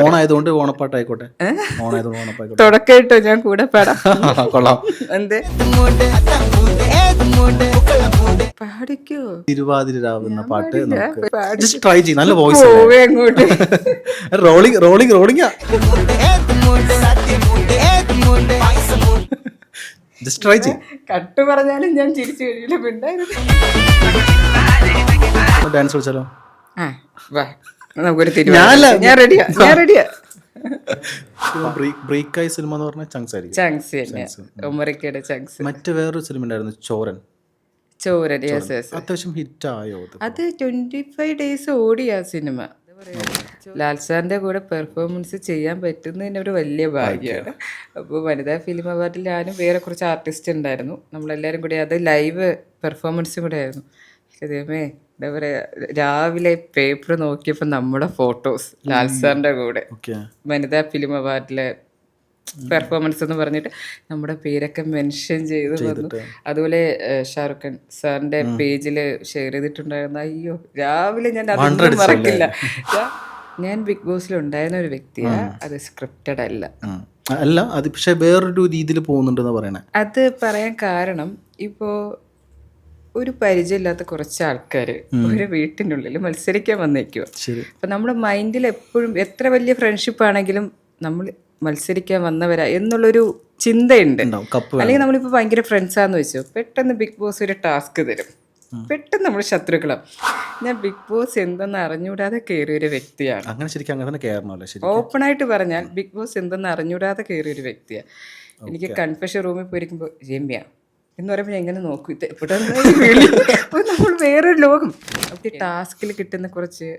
ഓണായതുകൊണ്ട് ഓണപ്പാട്ടായിക്കോട്ടെ. ഓണായതുകൊണ്ട് ഓണപ്പായിക്കോട്ടെ. തുടക്കമിട്ടോ ഞാൻ കൂടെ പാടാം. കൊള്ളാം. എന്തേ പാടിക്കോ? തിരുവാതിര രാവുന്ന പാട്ട് നമുക്ക് ജസ്റ്റ് ട്രൈ ചെയ്യും. നല്ല വോയിസ്. പോവേ അങ്ങോട്ട്. Rolling rolling rolling. Just try ചെയ്യും. കട്ട് പറഞ്ഞാലും ഞാൻ ചിരിച്ചു കഴിയില്ല. ഡാൻസ് കളിച്ചാലോ? നമുക്കൊരു ഞാൻ റെഡിയാ. ബ്രേക്കായി സിനിമ എന്ന് പറഞ്ഞാൽ ചങ്സ് ആയിരിക്കും. ചങ്സ് തന്നെ, ഉമ്മറിക്കയുടെ ചങ്സ്. മറ്റു വേറൊരു സിനിമ ഉണ്ടായിരുന്നു ചോരൻ. അത്യാവശ്യം ഹിറ്റ് ആയോ? അത് 25 days ഓടി ആ സിനിമ. ലാൽ സാറിന്റെ കൂടെ പെർഫോമൻസ് ചെയ്യാൻ പറ്റുന്നതിന് ഒരു വലിയ ഭാഗ്യമാണ്. അപ്പോൾ വനിതാ ഫിലിം അവാർഡിൽ ഞാനും വേറെ കുറച്ച് ആർട്ടിസ്റ്റ് ഉണ്ടായിരുന്നു. നമ്മളെല്ലാവരും കൂടി അത് ലൈവ് പെർഫോമൻസും കൂടെ ആയിരുന്നു. അതേമേ എന്താ പറയുക, രാവിലെ പേപ്പർ നോക്കിയപ്പോൾ നമ്മുടെ ഫോട്ടോസ് ലാൽ സാറിന്റെ കൂടെ വനിതാ ഫിലിം അവാർഡിലെ പെർഫോമൻസ് എന്ന് പറഞ്ഞിട്ട് നമ്മുടെ പേരൊക്കെ മെൻഷൻ ചെയ്ത് വന്നു. അതുപോലെ ഷാറുഖ് ഖാൻ സാറിന്റെ പേജിൽ ഷെയർ ചെയ്തിട്ടുണ്ടായിരുന്നു. അയ്യോ, രാവിലെ ഞാൻ അതൊന്നും മറക്കില്ല. ഞാൻ ബിഗ് ബോസിൽ ഉണ്ടായിരുന്ന ഒരു വ്യക്തിയാണ്. അത് സ്ക്രിപ്റ്റഡ് അല്ല. അത് പക്ഷെ വേറൊരു രീതിയിൽ പോകുന്നുണ്ടെന്ന് പറയണേ. അത് പറയാൻ കാരണം, ഇപ്പോ ഒരു പരിചയമില്ലാത്ത കുറച്ച് ആൾക്കാർ ഒരു വീട്ടിനുള്ളിൽ മത്സരിക്കാൻ വന്നേക്കുക. അപ്പൊ നമ്മുടെ മൈൻഡിൽ എപ്പോഴും എത്ര വലിയ ഫ്രണ്ട്ഷിപ്പ് ആണെങ്കിലും നമ്മൾ മത്സരിക്കാൻ വന്നവരാ എന്നുള്ളൊരു ചിന്തയുണ്ട്. അല്ലെങ്കിൽ നമ്മളിപ്പോൾ ഭയങ്കര ഫ്രണ്ട്സാന്ന് വെച്ചോ, പെട്ടെന്ന് ബിഗ് ബോസ് ഒരു ടാസ്ക് തരും, പെട്ടെന്ന് നമ്മൾ ശത്രുക്കളാണ്. ഞാൻ ബിഗ് ബോസ് എന്തെന്ന് അറിഞ്ഞൂടാതെ കയറിയ ഒരു വ്യക്തിയാണ്. ഓപ്പൺ ആയിട്ട് പറഞ്ഞാൽ ബിഗ് ബോസ് എന്തെന്ന് അറിഞ്ഞൂടാതെ കയറിയ ഒരു വ്യക്തിയാണ്. എനിക്ക് കൺഫെഷൻ റൂമിൽ പോയിരിക്കുമ്പോൾ രമ്യ എന്ന് പറയുമ്പോൾ ഞാൻ എങ്ങനെ നോക്കും, ഇത് ഇവിടെ നമ്മൾ വേറൊരു ലോകം. അപ്പോൾ ഈ ടാസ്കിൽ കിട്ടുന്ന കുറച്ച്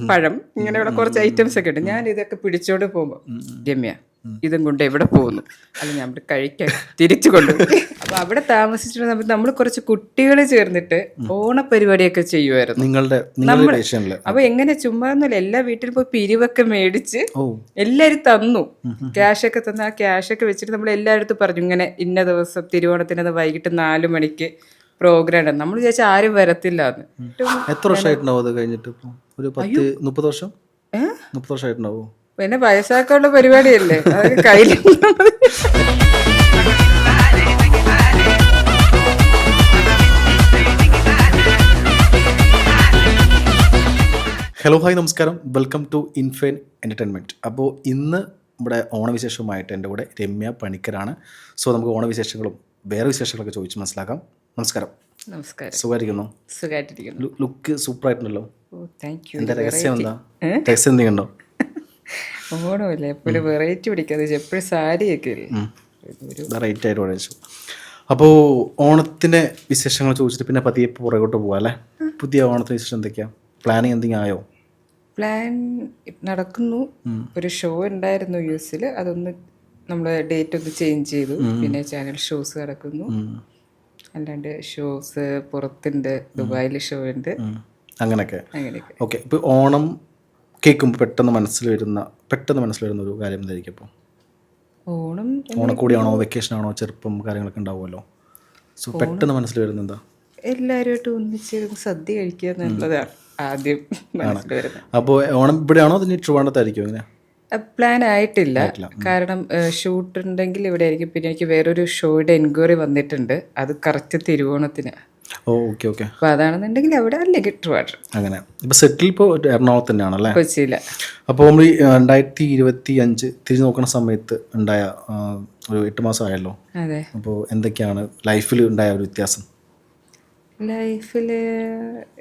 പഴം ഇങ്ങനെയുള്ള കുറച്ച് ഐറ്റംസ് ഒക്കെ ഉണ്ട്. ഞാൻ ഇതൊക്കെ പിടിച്ചോണ്ട് പോകുമ്പോൾ രമ്യ ഇതും കൊണ്ട് എവിടെ പോകുന്നു, അല്ല ഞാൻ ഇവിടെ കഴിക്കാൻ തിരിച്ചു കൊണ്ടുപോകും. അപ്പൊ അവിടെ താമസിച്ചിട്ട് നമ്മൾ കുറച്ച് കുട്ടികൾ ചേർന്നിട്ട് ഓണപരിപാടിയൊക്കെ ചെയ്യുമായിരുന്നു. അപ്പൊ എങ്ങനെ ചുമ്മാന്നല്ല, എല്ലാ വീട്ടിലും പോയി പിരിവൊക്കെ മേടിച്ച് എല്ലാരും തന്നു, ക്യാഷൊക്കെ തന്നു. ആ ക്യാഷൊക്കെ വെച്ചിട്ട് നമ്മൾ എല്ലായിടത്തും പറഞ്ഞു, ഇങ്ങനെ ഇന്ന ദിവസം തിരുവോണത്തിനത് വൈകിട്ട് 4 മണിക്ക് പ്രോഗ്രാം ഉണ്ട്. നമ്മൾ വിചാരിച്ചാൽ ആരും വരത്തില്ല. എത്ര വർഷമായിട്ടുണ്ടാവും അത് കഴിഞ്ഞിട്ട്? ഒരു 30 വർഷം. 30 വർഷമായിട്ടുണ്ടാവോ? പിന്നെ വയസ്സാക്കാനുള്ള പരിപാടിയല്ലേ, അതൊക്കെ കയ്യിൽ. ഹലോ ഹായ് നമസ്കാരം, വെൽക്കം ടു ഇൻഫൈൻ എൻ്റർടൈൻമെൻറ്റ്. അപ്പോൾ ഇന്ന് നമ്മുടെ ഓണവിശേഷവുമായിട്ട് എൻ്റെ കൂടെ രമ്യ പണിക്കരാണ്. സോ നമുക്ക് ഓണവിശേഷങ്ങളും വേറെ വിശേഷങ്ങളൊക്കെ ചോദിച്ച് മനസ്സിലാക്കാം. നമസ്കാരം. നമസ്കാരം. സുഖമായിരിക്കുന്നു? സുഖമായിട്ടിരിക്കുന്നു. ലുക്ക് സൂപ്പറായിട്ടുണ്ടല്ലോ. എന്താ രഹസ്യം എന്താ? രഹസ്യം എന്തെങ്കിലും ഉണ്ടോ? ഓണമല്ലേ, എപ്പോഴും വെറൈറ്റി പിടിക്കാതെ എപ്പോഴും സാരിയൊക്കെ വെറൈറ്റി ആയിട്ട് പഠിച്ചു. അപ്പോൾ ഓണത്തിൻ്റെ വിശേഷങ്ങൾ ചോദിച്ചിട്ട് പിന്നെ പതിയെ പുറകോട്ട് പോകാം അല്ലേ? പുതിയ ഓണത്തിന് വിശേഷം എന്തൊക്കെയാണ്? പ്ലാനിങ് എന്തെങ്കിലും ആയോ? പ്ലാൻ നടക്കുന്നു. ഒരു ഷോ ഉണ്ടായിരുന്നു യുഎസിൽ, അതൊന്ന് നമ്മുടെ ഡേറ്റ് ഒന്ന് ചേഞ്ച് ചെയ്തു. പിന്നെ ചാനൽ ഷോസ് നടക്കുന്നു, അല്ലാണ്ട് ഷോസ് പുറത്തുണ്ട്, ദുബായിൽ ഷോ ഉണ്ട്, അങ്ങനെയൊക്കെ. ഓക്കെ. ഇപ്പോൾ ഓണം കേൾക്കുമ്പോൾ പെട്ടെന്ന് മനസ്സിൽ വരുന്ന ഒരു കാര്യം എന്തായിരിക്കും? അപ്പോൾ ഓണക്കൂടിയാണോ, വെക്കേഷൻ ആണോ, ചെറുപ്പം കാര്യങ്ങളൊക്കെ ഉണ്ടാവുമല്ലോ. സോ പെട്ടെന്ന് മനസ്സിൽ വരുന്നത് എന്താ? എല്ലാവരുമായിട്ട് ഒന്നിച്ച് സദ്യ കഴിക്കുക എന്നുള്ളതാണ് ആദ്യം മനസ്സിൽ വരുന്നത്. അപ്പോൾ ഓണം ഇവിടെയാണോ അതിന് ട്രിവാൻഡ്രത്തായിരിക്കും? അങ്ങനെ പ്ലാൻ ആയിട്ടില്ല, കാരണം ഷൂട്ട് ഉണ്ടെങ്കിൽ ഇവിടെ ആയിരിക്കും. പിന്നെ എനിക്ക് വേറൊരു ഷോയുടെ എൻക്വയറി വന്നിട്ടുണ്ട്, അത് കറക്റ്റ് തിരുവോണത്തിന്. Okay okay. അപ്പോൾ അതാണെന്നുണ്ടെങ്കിൽ അവിടെ, അല്ലെങ്കിൽ ട്രിവാൻഡ്രം. അങ്ങനെ ഇപ്പോൾ സെറ്റിൽ ഇപ്പോൾ എറണാകുളത്ത് തന്നെയാണല്ലേ? കൊച്ചിയില്ല. അപ്പോൾ നമ്മൾ 2025 തിരിഞ്ഞു നോക്കുന്ന സമയത്ത് ഉണ്ടായ ഒരു 8 മാസം ആയല്ലോ. അതെ. അപ്പോൾ എന്തൊക്കെയാണ് ലൈഫിൽ ഉണ്ടായ ഒരു വ്യത്യാസം? ലൈഫില്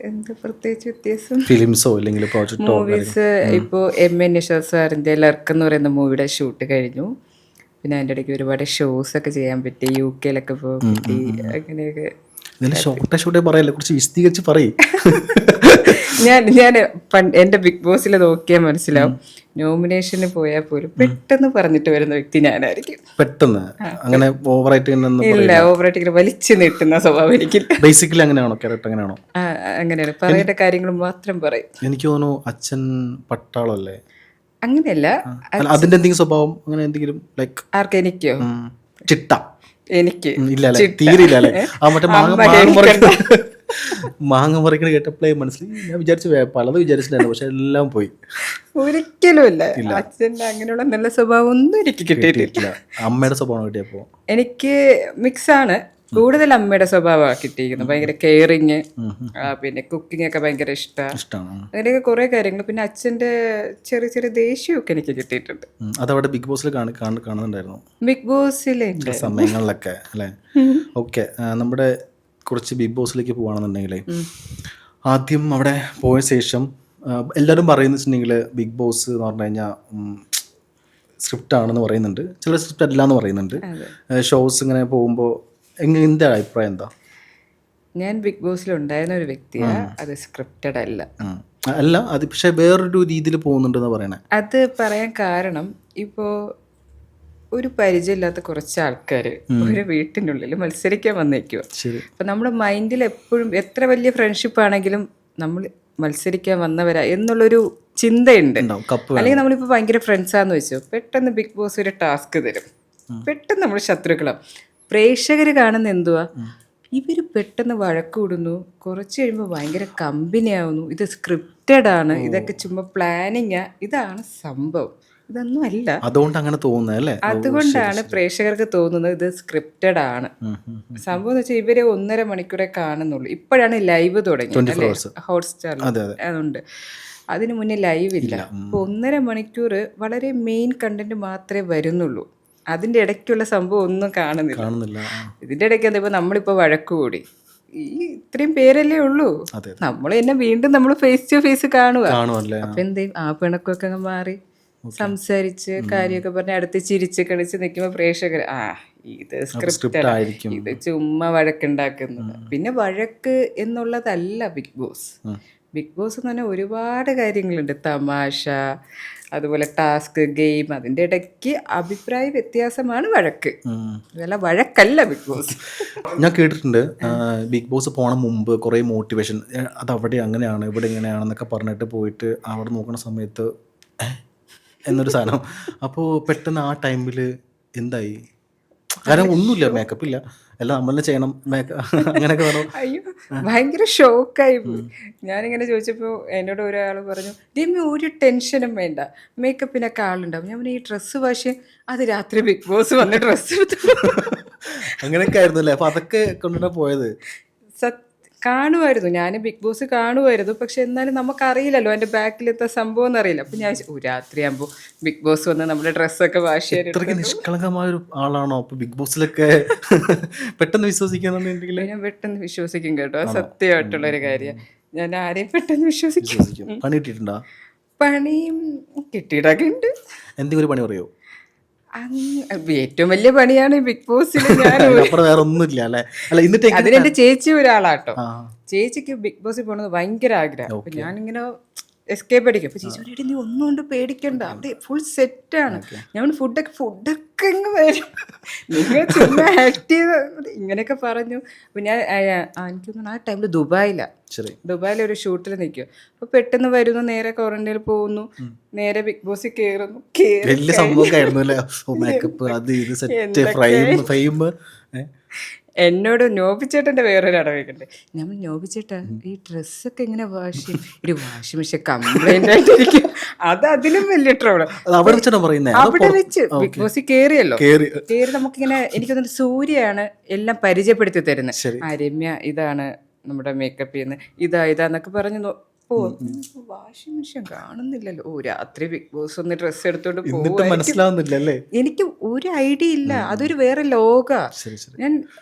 എന്ത് പ്രത്യേകിച്ച് വ്യത്യാസം? ഫിലിംസോ അല്ലെങ്കിൽ പ്രോജക്റ്റോ? മൂവീസ് ഇപ്പോൾ എം.എൻ. നിഷാദ് സാറിൻ്റെ ലർക്ക് എന്ന് പറയുന്ന മൂവിയുടെ ഷൂട്ട് കഴിഞ്ഞു. പിന്നെ അതിൻ്റെ ഇടയ്ക്ക് ഒരുപാട് ഷോസ് ഒക്കെ ചെയ്യാൻ പറ്റി, UK പോകാൻ പറ്റി, അങ്ങനെയൊക്കെ. ഷോട്ടെ പറയല്ലേ, കുറച്ച് വിശദീകരിച്ച് പറയും. ഞാൻ എൻ്റെ ബിഗ് ബോസിൽ നോക്കിയാൽ മനസ്സിലാവും, നോമിനേഷന് പോയാൽ പോലും പെട്ടെന്ന് പറഞ്ഞിട്ട് വരുന്ന വ്യക്തി ഞാനായിരിക്കും. പെട്ടെന്ന് അങ്ങനെ ഓവറായിട്ട് ഇല്ല, ഓവറായിട്ട് ഇങ്ങനെ വലിച്ചു നീട്ടുന്ന സ്വഭാവം എനിക്കില്ല. ബേസിക്കലി അങ്ങനെയാണോ? ക്യാരക്ടർ അങ്ങനെയാണോ? അങ്ങനെയാണ്, പറയേണ്ട കാര്യങ്ങൾ മാത്രം പറയും. എനിക്ക് തോന്നുന്നു അച്ഛൻ പട്ടാളല്ലേ? അങ്ങനെയല്ല, അതിന്റെ എന്തെങ്കിലും സ്വഭാവം അങ്ങനെ എന്തെങ്കിലും ലൈക്ക്? ആർക്ക്? എനിക്കോ? ചിട്ട? എനിക്ക് തീരില്ല. മാങ്ങ പറിക്കണ കേട്ടപ്പോഴേ മനസ്സിലായി. ഞാൻ പലതും വിചാരിച്ചിട്ടുണ്ടായിരുന്നു, പക്ഷെ എല്ലാം പോയി. ഒരിക്കലും ഇല്ല. അച്ഛൻ്റെ അങ്ങനെയുള്ള നല്ല സ്വഭാവം ഒന്നും എനിക്ക് കിട്ടിയിട്ടില്ല. അമ്മയുടെ സ്വഭാവം കിട്ടിയപ്പോൾ എനിക്ക് മിക്സാണ്. കൂടുതൽ അമ്മയുടെ സ്വഭാവമാണ് കിട്ടിയിരിക്കുന്നത്. ഭയങ്കര കെയറിങ്, പിന്നെ കുക്കിംഗ് ഒക്കെ ഭയങ്കര ഇഷ്ടമാണ്. അങ്ങനെയൊക്കെ കുറെ കാര്യങ്ങൾ. പിന്നെ അച്ഛൻ്റെ ചെറിയ ചെറിയ ദേഷ്യമൊക്കെ എനിക്ക് കിട്ടിയിട്ടുണ്ട്. അതവിടെ ബിഗ് ബോസിൽ കാണുന്നുണ്ടായിരുന്നു, ബിഗ് ബോസിലെ സമയങ്ങളിലൊക്കെ അല്ലേ? ഓക്കെ, നമ്മുടെ കുറച്ച് ബിഗ് ബോസിലേക്ക് പോവാണെന്നുണ്ടെങ്കിൽ ആദ്യം അവിടെ പോയ ശേഷം എല്ലാവരും പറയുന്നത് വെച്ചിട്ടുണ്ടെങ്കിൽ ബിഗ് ബോസ് എന്ന് പറഞ്ഞു കഴിഞ്ഞാൽ സ്ക്രിപ്റ്റ് ആണെന്ന് പറയുന്നുണ്ട്, ചില സ്ക്രിപ്റ്റ് അല്ല എന്ന് പറയുന്നുണ്ട്. ഷോസ് ഇങ്ങനെ പോകുമ്പോൾ എൻ്റെ അഭിപ്രായം എന്താ? ഞാൻ ബിഗ് ബോസിൽ ഉണ്ടായിരുന്ന ഒരു വ്യക്തിയാണ്. അത് സ്ക്രിപ്റ്റഡ് അല്ല. അല്ല, അത് പക്ഷെ വേറൊരു രീതിയിൽ പോകുന്നുണ്ടെന്ന് പറയണേ. അത് പറയാൻ കാരണം, ഇപ്പോൾ ഒരു പരിചയമില്ലാത്ത കുറച്ച് ആൾക്കാർ ഒരു വീട്ടിനുള്ളിൽ മത്സരിക്കാൻ വന്നേക്കുക. അപ്പം നമ്മുടെ മൈൻഡിൽ എപ്പോഴും എത്ര വലിയ ഫ്രണ്ട്ഷിപ്പ് ആണെങ്കിലും നമ്മൾ മത്സരിക്കാൻ വന്നവരാ എന്നുള്ളൊരു ചിന്തയുണ്ട്. അല്ലെങ്കിൽ നമ്മളിപ്പോൾ ഭയങ്കര ഫ്രണ്ട്സാന്ന് വെച്ചോ, പെട്ടെന്ന് ബിഗ് ബോസ് ഒരു ടാസ്ക് തരും, പെട്ടെന്ന് നമ്മൾ ശത്രുക്കളാവും. പ്രേക്ഷകർ കാണുന്ന എന്തുവാ, ഇവർ പെട്ടെന്ന് വഴക്കൂടുന്നു, കുറച്ച് കഴിയുമ്പോൾ ഭയങ്കര കമ്പനി ആവുന്നു, ഇത് സ്ക്രിപ്റ്റഡ് ആണ്, ഇതൊക്കെ ചുമ്മാ പ്ലാനിങ്ങാ, ഇതാണ് സംഭവം. ഇതൊന്നും അല്ല. അതുകൊണ്ട് അങ്ങനെ തോന്നുന്നല്ലേ? അതുകൊണ്ടാണ് പ്രേക്ഷകർക്ക് തോന്നുന്നത് ഇത് സ്ക്രിപ്റ്റഡ് ആണ്. സംഭവം എന്ന് വെച്ചാൽ ഇവരെ 1.5 മണിക്കൂറെ കാണുന്നുള്ളൂ. ഇപ്പോഴാണ് ലൈവ് തുടങ്ങിയത് അല്ലേ, ഹോട്ട്സ്റ്റാറിൽ. അതുകൊണ്ട് അതിനു മുന്നേ ലൈവ് ഇല്ല. അപ്പോൾ 1.5 മണിക്കൂർ വളരെ മെയിൻ കണ്ടന്റ് മാത്രമേ വരുന്നുള്ളൂ. അതിൻ്റെ ഇടയ്ക്കുള്ള സംഭവം ഒന്നും കാണുന്നില്ല. ഇതിൻ്റെ ഇടയ്ക്ക് എന്താ, ഇപ്പോൾ നമ്മളിപ്പോൾ വഴക്ക് കൂടി, ഈ ഇത്രയും പേരല്ലേ ഉള്ളൂ, നമ്മൾ തന്നെ വീണ്ടും നമ്മൾ ഫേസ് ടു ഫേസ് കാണുക. അപ്പം എന്ത് ചെയ്യും, ആ പിണക്കൊക്കെ അങ്ങ് മാറി സംസാരിച്ച് കാര്യമൊക്കെ പറഞ്ഞ് അടുത്ത് ചിരിച്ച് കളിച്ച് നിൽക്കുമ്പോൾ പ്രേക്ഷകർ ഇത് സ്ക്രിപ്റ്റഡ്, ഇത് ചുമ്മാ വഴക്കുണ്ടാക്കുന്നത്. പിന്നെ വഴക്ക് എന്നുള്ളതല്ല ബിഗ് ബോസ്. ബിഗ് ബോസ് എന്ന് പറഞ്ഞാൽ ഒരുപാട് കാര്യങ്ങളുണ്ട്, തമാശ, അതുപോലെ ടാസ്ക്, ഗെയിം. അതിൻ്റെ ഇടയ്ക്ക് അഭിപ്രായ വ്യത്യാസമാണ് വഴക്ക്. അതല്ല, വഴക്കല്ല ബിഗ് ബോസ്. ഞാൻ കേട്ടിട്ടുണ്ട് ബിഗ് ബോസ് പോണ മുമ്പ് കുറേ മോട്ടിവേഷൻ, അത് അവിടെ അങ്ങനെയാണ് ഇവിടെ ഇങ്ങനെയാണെന്നൊക്കെ പറഞ്ഞിട്ട് പോയിട്ട് അവിടെ നോക്കുന്ന സമയത്ത് എന്നൊരു സാധനം. അപ്പോൾ പെട്ടെന്ന് ആ ടൈമിൽ എന്തായി? കാരണം ഒന്നുമില്ല, മേക്കപ്പ് ഇല്ല, എല്ലാം നമ്മൾ തന്നെ ചെയ്യണം, അങ്ങനെയൊക്കെ വേണം. അയ്യോ, ഭയങ്കര ഷോക്കായി പോയി. ഞാനിങ്ങനെ ചോദിച്ചപ്പോൾ എന്നോട് ഒരാൾ പറഞ്ഞു, രമ്യ ഒരു ടെൻഷനും വേണ്ട, മേക്കപ്പിനൊക്കെ ആളുണ്ടാവും. ഞാൻ ഈ ഡ്രസ്സ് വാഷ് അത് രാത്രി ബിഗ് ബോസ് വന്ന് ഡ്രസ്സ് എടുത്തു. അങ്ങനെയൊക്കെ ആയിരുന്നു അല്ലേ? അപ്പോൾ അതൊക്കെ കൊണ്ടുതന്നെ പോയത്. കാണുമായിരുന്നു, ഞാൻ ബിഗ് ബോസ് കാണുമായിരുന്നു. പക്ഷെ എന്നാലും നമുക്കറിയില്ലല്ലോ എൻ്റെ ബാക്കിലെത്ത സംഭവം എന്നറിയില്ല. അപ്പം ഞാൻ രാത്രിയാകുമ്പോൾ ബിഗ് ബോസ് വന്ന് നമ്മുടെ ഡ്രസ്സൊക്കെ വാഷ് ചെയ്യാൻ. ഇത്രയ്ക്ക് നിഷ്കളങ്കമായ ഒരു ആളാണോ അപ്പോൾ ബിഗ് ബോസിലൊക്കെ പെട്ടെന്ന് വിശ്വസിക്കുന്നുണ്ടെങ്കിൽ? ഞാൻ പെട്ടെന്ന് വിശ്വസിക്കും കേട്ടോ, അത് സത്യമായിട്ടുള്ളൊരു കാര്യം. ഞാൻ ആരെയും പെട്ടെന്ന് വിശ്വസിക്കും. പണി കിട്ടിയിട്ടുണ്ടോ? പണിയും കിട്ടിയിട്ടൊക്കെ ഉണ്ട്. എന്തെങ്കിലും ഒരു പണി പറയോ? ഏറ്റവും വലിയ പണിയാണ് ബിഗ് ബോസിൽ. വേറെ ഒന്നുമില്ല അല്ലേ? അതിനെന്റെ ചേച്ചി ഒരാളാട്ടോ. ചേച്ചിക്ക് ബിഗ് ബോസിൽ പോകണമെന്ന് ഭയങ്കര ആഗ്രഹം. അപ്പൊ ഞാനിങ്ങനെ എസ്കേപ്പ് അടിക്കും. അപ്പൊ ചേച്ചി പറയും, നീ ഒന്നും കൊണ്ട് പേടിക്കണ്ട, അവിടെ ഫുൾ സെറ്റാണ്. ഞാൻ ഫുഡൊക്കെ ഇങ്ങ് വരും, നിങ്ങൾ ചുമ്മാ ആക്ട് ചെയ്ത് ഇങ്ങനെയൊക്കെ പറഞ്ഞു. അപ്പൊ ഞാൻ എനിക്ക് തോന്നുന്നു ആ ടൈമിൽ ദുബായിലൊരു ഷൂട്ടിൽ നിൽക്കും. അപ്പൊ പെട്ടെന്ന് വരുന്നു, നേരെ ക്വാറന്റൈനിൽ പോകുന്നു, നേരെ ബിഗ് ബോസിൽ കയറുന്നു. എന്നോട് നോബിച്ചേട്ടൻ്റെ വേറൊരു അടവേക്കുണ്ട്. നമ്മൾ നോബിച്ചേട്ടാ ഈ ഡ്രസ്സൊക്കെ എങ്ങനെ വാഷ് ചെയ്യും? ഒരു വാഷിംഗ് മെഷീൻ കംപ്ലൈന്റ് ആയിട്ടിരിക്കും. അത് അതിലും വലിയ ട്രോള്. അവിടെ വെച്ച് ബിഗ് ബോസിൽ കയറിയല്ലോ, കയറി നമുക്കിങ്ങനെ എനിക്ക് തോന്നുന്നു സൂര്യയാണ് എല്ലാം പരിചയപ്പെടുത്തി തരുന്നത്. രമ്യ ഇതാണ് നമ്മുടെ മേക്കപ്പ് ചെയ്യുന്നത്, ഇതാന്നൊക്കെ പറഞ്ഞു. വാഷിംഗ് മെഷീൻ കാണുന്നില്ലല്ലോ. രാത്രി ബിഗ് ബോസ് ഒന്ന് ഡ്രസ്സ് എടുത്തോണ്ട് മനസ്സിലാവുന്നില്ലല്ലേ? എനിക്ക് ഒരു ഐഡിയ ഇല്ല, അതൊരു വേറെ ലോക. ഞാൻ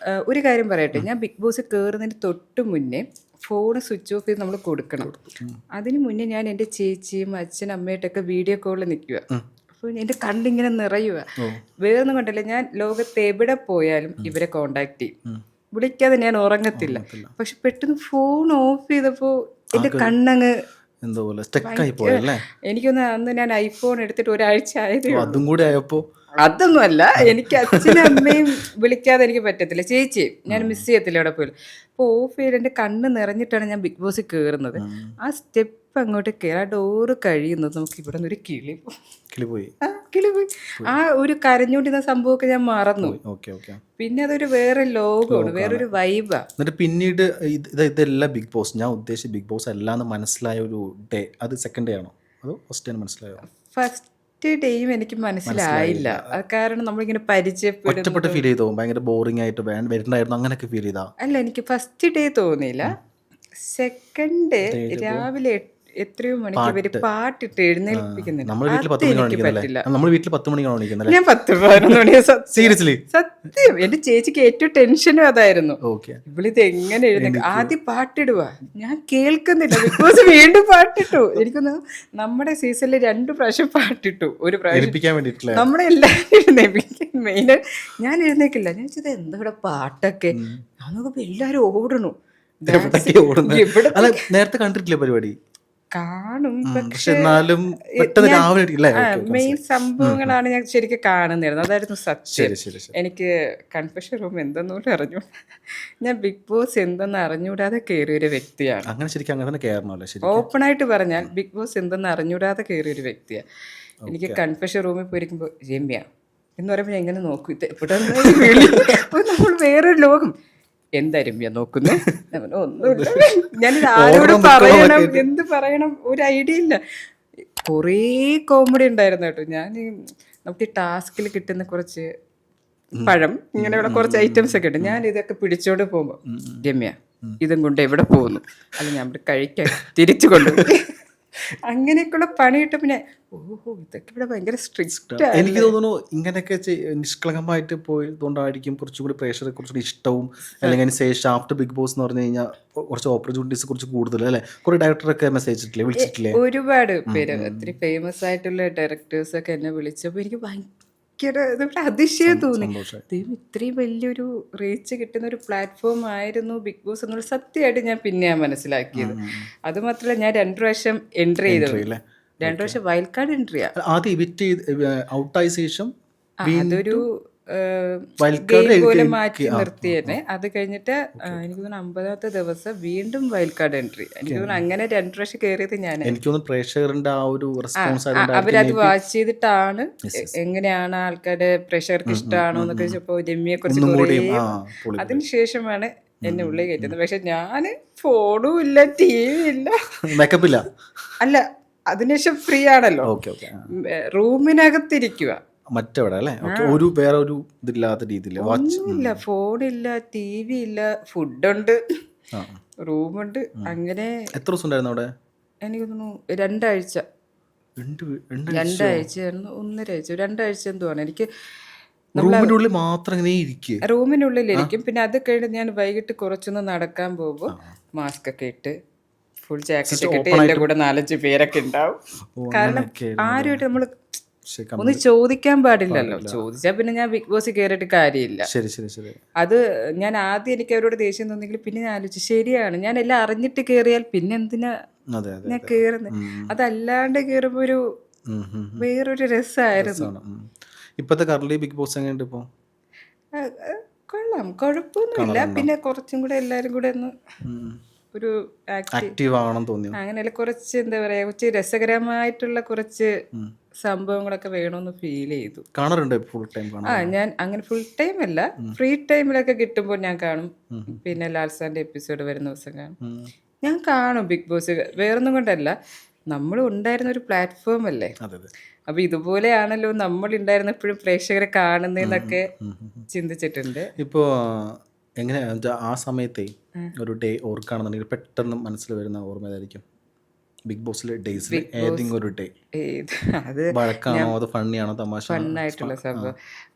ഒരു കാര്യം പറയട്ടെ, ഞാൻ ബിഗ് ബോസ് കയറുന്നതിന് തൊട്ട് മുന്നേ ഫോണ് സ്വിച്ച് ഓഫ് ചെയ്ത് നമ്മൾ കൊടുക്കണം. അതിന് മുന്നേ ഞാൻ എൻ്റെ ചേച്ചിയും അച്ഛനും അമ്മയായിട്ടൊക്കെ വീഡിയോ കോളിൽ നിൽക്കുക. അപ്പോൾ എൻ്റെ കണ്ടിങ്ങനെ നിറയുക. വേറൊന്നും കണ്ടില്ല, ഞാൻ ലോകത്ത് എവിടെ പോയാലും ഇവരെ കോണ്ടാക്ട് ചെയ്യും, വിളിക്കാതെ ഞാൻ ഉറങ്ങത്തില്ല. പക്ഷെ പെട്ടെന്ന് ഫോൺ ഓഫ് ചെയ്തപ്പോൾ എന്റെ കണ്ണങ്ങ് എനിക്കൊന്ന്, അന്ന് ഞാൻ ഐഫോൺ എടുത്തിട്ട് ഒരാഴ്ച ആയതേ. അതൊന്നും അല്ല, എനിക്ക് അച്ഛനും അമ്മയും വിളിക്കാതെ എനിക്ക് പറ്റത്തില്ല, ചേച്ചിയും ഞാൻ മിസ് ചെയ്യത്തില്ല അവിടെ പോലും. അപ്പോൾ ഓഫ് ചെയ്ത് എൻ്റെ കണ്ണ് നിറഞ്ഞിട്ടാണ് ഞാൻ ബിഗ് ബോസിൽ കയറുന്നത്. ആ സ്റ്റെപ്പ് അങ്ങോട്ട് കയറി, ആ ഡോറ് കഴിയുന്നത് നമുക്ക് ഇവിടെ നിന്ന് ഒരു കിളി പോയി. മക്കിള് പോയി. ആ ഒരു കരഞ്ഞോണ്ടിരുന്ന സംഭവമൊക്കെ ഞാൻ മറന്നു. Okay okay. പിന്നെ അതൊരു വേറെ ലോകമാണ്, വേറൊരു വൈബാ. എന്നിട്ട് പിന്നീട് ഇതല്ല ബിഗ് ബോസ്, ഞാൻ ഉദ്ദേശിച്ച ബിഗ് ബോസ് അല്ലാന്ന് മനസ്സിലായ ഒരു ഡേ, അത് സെക്കൻഡ് ഡേ ആണോ അതോ ഫസ്റ്റ് ഡേ മനസ്സിലായോ? ഫസ്റ്റ് ഡേയും എനിക്ക് മനസ്സിലായില്ല. അത് കാരണം നമ്മളിങ്ങനെ പരിചയപ്പെടും. ഒറ്റപ്പെട്ട് ഫീൽ ചെയ്തോ? ഭയങ്കര ബോറിംഗ് ആയിട്ട് വരണ്ടായിരുന്നു അങ്ങനെയൊക്കെ ഫീൽ ചെയ്താ? അല്ല, എനിക്ക് ഫസ്റ്റ് ഡേ തോന്നിയില്ല. സെക്കൻഡ് ഡേ രാവിലെ എത്രയോ മണിക്ക് ഇവര് പാട്ടിട്ട് എഴുന്നേൽപ്പിക്കുന്നുണ്ട്. നമ്മുടെ വീട്ടിൽ 10 മണിക്കാണ് വിളിക്കുന്നത്. നമ്മുടെ വീട്ടിൽ 10 മണിക്കാണ് വിളിക്കുന്നത്. ഞാൻ 10-11 മണിയാ. സീരിയസ്ലി സത്യം എന്റെ ചേച്ചിക്ക് ഏറ്റവും ടെൻഷനും അതായിരുന്നു. ഓക്കെ. ഇവളിത് എങ്ങനെ എഴുന്നേൽക്കും, ആദ്യം പാട്ടിടുക, ഞാൻ കേൾക്കുന്നില്ല. ബിക്കോസ് വീണ്ടും പാട്ടിട്ടു. എനിക്കൊന്ന് നമ്മുടെ സീസണിൽ 2 പ്രാവശ്യം പാട്ടിട്ടു. ഒരു പ്രാവശ്യം നമ്മളെ എല്ലാവരും എഴുന്നേൽപ്പിക്കാൻ. മെയിൻ ഞാൻ എഴുന്നേക്കില്ല. ഞാൻ വെച്ചത് എന്താ ഇവിടെ പാട്ടൊക്കെ, നമുക്ക് എല്ലാരും ഓടണു. നേരത്തെ കണ്ടിട്ടില്ലേ പരിപാടി? കാണും, പക്ഷെ മെയിൻ സംഭവങ്ങളാണ് ഞാൻ ശരിക്കും കാണുന്നിരുന്നത്. അതായിരുന്നു സത്യം. എനിക്ക് കൺഫെഷൻ റൂം എന്തെന്നൂടെ അറിഞ്ഞു. ഞാൻ ബിഗ് ബോസ് എന്തെന്ന് അറിഞ്ഞൂടാതെ കയറിയൊരു വ്യക്തിയാണ്. ഓപ്പൺ ആയിട്ട് പറഞ്ഞാൽ ബിഗ് ബോസ് എന്തെന്ന് അറിഞ്ഞൂടാതെ കയറിയൊരു വ്യക്തിയാണ്. എനിക്ക് കൺഫെഷൻ റൂമിൽ പോയിരിക്കുമ്പോൾ രമ്യ എന്ന് പറയുമ്പോൾ ഞാൻ എങ്ങനെ നോക്കും, ഇത് എവിടെ നമ്മൾ വേറൊരു ലോകം. എന്താ രമ്യ നോക്കുന്നത്? ഒന്നുമില്ല, ഞാനിത് ആരോട് പറയണം, എന്ത് പറയണം, ഒരു ഐഡിയ ഇല്ല. കുറേ കോമഡി ഉണ്ടായിരുന്നു കേട്ടോ. ഞാൻ നമുക്ക് ഈ ടാസ്കിൽ കിട്ടുന്ന കുറച്ച് പഴം, ഇങ്ങനെയുള്ള കുറച്ച് ഐറ്റംസ് ഒക്കെ ഉണ്ട്. ഞാൻ ഇതൊക്കെ പിടിച്ചോണ്ട് പോകുമ്പോൾ രമ്യ ഇതും കൊണ്ട് എവിടെ പോകുന്നു, അല്ല ഞാൻ ഇവിടെ കഴിക്കാൻ തിരിച്ചു കൊണ്ടുപോയി. അങ്ങനെയൊക്കെയുള്ള പണി കിട്ടും. പിന്നെ ഓഹോ ഇതൊക്കെ ഇവിടെ ഭയങ്കര സ്ട്രിക്റ്റ്. എനിക്ക് തോന്നുന്നു ഇങ്ങനെയൊക്കെ നിഷ്കളങ്കമായിട്ട് പോയതുകൊണ്ടായിരിക്കും കുറച്ചുകൂടി പ്രേക്ഷകരെ കുറച്ചുകൂടി ഇഷ്ടവും. അല്ലെങ്കിൽ അതിന് ശേഷം ആഫ്റ്റർ ബിഗ് ബോസ് എന്ന് പറഞ്ഞു കഴിഞ്ഞാൽ കുറച്ച് ഓപ്പർച്യൂണിറ്റീസ് കുറച്ച് കൂടുതൽ അല്ലേ? കുറെ ഡയറക്ടറൊക്കെ മെസ്സേജ് ഇട്ടില്ലേ, വിളിച്ചിട്ടില്ലേ? ഒരുപാട് പേര്, ഒത്തിരി ഫേമസ് ആയിട്ടുള്ള ഡയറക്ടേഴ്സ് ഒക്കെ എന്നെ വിളിച്ചപ്പോൾ എനിക്ക് ഭയങ്കര അതിശയം തോന്നി. ഇത്രയും വലിയൊരു റീച്ച് കിട്ടുന്ന ഒരു പ്ലാറ്റ്ഫോം ആയിരുന്നു ബിഗ് ബോസ് എന്നുള്ള സത്യമായിട്ട് ഞാൻ പിന്നെയാണ് മനസ്സിലാക്കിയത്. അത് മാത്രമല്ല, ഞാൻ 2 പ്രാവശ്യം എൻട്രി ചെയ്തു. 2 പ്രാവശ്യം വൈൽഡ് കാർഡ് എൻട്രിയാ. ഔട്ടായ ശേഷം അതൊരു ഗെയിം പോലെ മാറ്റി നിർത്തി തന്നെ. അത് കഴിഞ്ഞിട്ട് എനിക്ക് തോന്നുന്നു 50ാമത്തെ ദിവസം വീണ്ടും വൈൽഡ് കാർഡ് എൻട്രി. എനിക്ക് തോന്നുന്നു അങ്ങനെ 2 പ്രാവശ്യം കയറിയത് ഞാൻ. എനിക്ക് തോന്നുന്നു പ്രേക്ഷകരുടെ ആ ഒരു റെസ്പോൺസ് അവരത് വാച്ച് ചെയ്തിട്ടാണ് എങ്ങനെയാണ് ആൾക്കാരുടെ പ്രേക്ഷകർക്ക് ഇഷ്ടമാണോ എന്നൊക്കെ ചോദിച്ചപ്പോൾ രമ്യയെ കുറിച്ച് അതിനുശേഷമാണ് എന്നെ ഉള്ളിൽ കയറ്റുന്നത്. പക്ഷെ ഞാന് ഫോണും ഇല്ല, ടിവിയും ഇല്ല, മേക്കപ്പ് ഇല്ല. അല്ല, അതിനുശേഷം ഫ്രീ ആണല്ലോ, റൂമിനകത്തിരിക്കുക മറ്റവിടെ അല്ലേ? ഒരു വേറെ ഒരു ഇതില്ലാത്ത രീതിയിൽ ഒന്നുമില്ല, ഫോണില്ല, ടി വി ഇല്ല, ഫുഡുണ്ട്, റൂമുണ്ട്. അങ്ങനെ എത്ര ദിവസം ഉണ്ടായിരുന്നു അവിടെ? എനിക്ക് തോന്നുന്നു 2 ആഴ്ച. 2 ആഴ്ചയായിരുന്നു, 1.5 ആഴ്ച, 2 ആഴ്ച എന്തുവാണ്. എനിക്ക് റൂമിനുള്ളിൽ മാത്രം റൂമിനുള്ളിലിരിക്കും. പിന്നെ അത് കഴിഞ്ഞ് ഞാൻ വൈകിട്ട് കുറച്ചൊന്ന് നടക്കാൻ പോകുമ്പോൾ മാസ്ക് ഒക്കെ ഇട്ട് ഫുൾ ജാക്കറ്റ് ഒക്കെ ഇട്ട് എൻ്റെ കൂടെ 4-5 പേരൊക്കെ ഉണ്ടാവും. കാരണം ആരുമായിട്ട് നമ്മൾ ഒന്ന് ചോദിക്കാൻ പാടില്ലല്ലോ. ചോദിച്ചാൽ പിന്നെ ഞാൻ ബിഗ് ബോസ് കയറിയിട്ട് കാര്യമില്ല. അത് ഞാൻ ആദ്യം എനിക്ക് അവരോട് ദേഷ്യം തോന്നിയെങ്കിൽ പിന്നെ ഞാൻ ആലോചിച്ചു, ശരിയാണ്, ഞാൻ എല്ലാം അറിഞ്ഞിട്ട് കയറിയാൽ പിന്നെ എന്തിനാ ഞാൻ കയറുന്നത്. അതല്ലാണ്ട് കയറുമ്പോ ഒരു വേറൊരു രസമായിരുന്നു. ഇപ്പത്തെ കറലി ബിഗ് ബോസ് എങ്ങനെയുണ്ട് ഇപ്പോ? കൊള്ളാം, കുഴപ്പമൊന്നുമില്ല. പിന്നെ കുറച്ചും കൂടെ എല്ലാരും കൂടെ ഒന്ന് ഒരു ആക്റ്റീവ് ആവണം തോന്നി. അങ്ങനെയല്ല, കുറച്ച് എന്താ പറയാ, കുറച്ച് രസകരമായിട്ടുള്ള കുറച്ച് സംഭവങ്ങളൊക്കെ വേണമെന്ന് ഫീൽ ചെയ്തു. കാണാറുണ്ട് ഫുൾ ടൈം? ഞാൻ അങ്ങനെ ഫുൾ ടൈം അല്ല, ഫ്രീ ടൈമിലൊക്കെ കിട്ടുമ്പോൾ ഞാൻ കാണും. പിന്നെ ലാൽസാന്റെ എപ്പിസോഡ് വരുന്ന ദിവസം കാണും. ഞാൻ കാണും ബിഗ് ബോസ്. വേറൊന്നും കൊണ്ടല്ല, നമ്മൾ ഉണ്ടായിരുന്ന ഒരു പ്ലാറ്റ്ഫോം അല്ലേ. അപ്പൊ ഇതുപോലെയാണല്ലോ നമ്മൾ ഉണ്ടായിരുന്നപ്പോഴും പ്രേക്ഷകരെ കാണുന്നതെന്നൊക്കെ ചിന്തിച്ചിട്ടുണ്ട്. ഇപ്പോ എങ്ങനെ ആ സമയത്തെ ഒരു ഡേ ഓർക്കുകയാണെന്നുണ്ടെങ്കിൽ പെട്ടെന്ന് മനസ്സിൽ വരുന്ന ഓർമ്മ ഏതായിരിക്കും? ബിഗ് ബോസിലെ ഡേയ്സിൽ ഏതെങ്കിലും ഒരു ഡേ? അത് വഴക്കാണോ, അത് ഫണ്ണിയാണോ, തമാശ? ഫണ്ണായിട്ടുള്ള സംഭവം.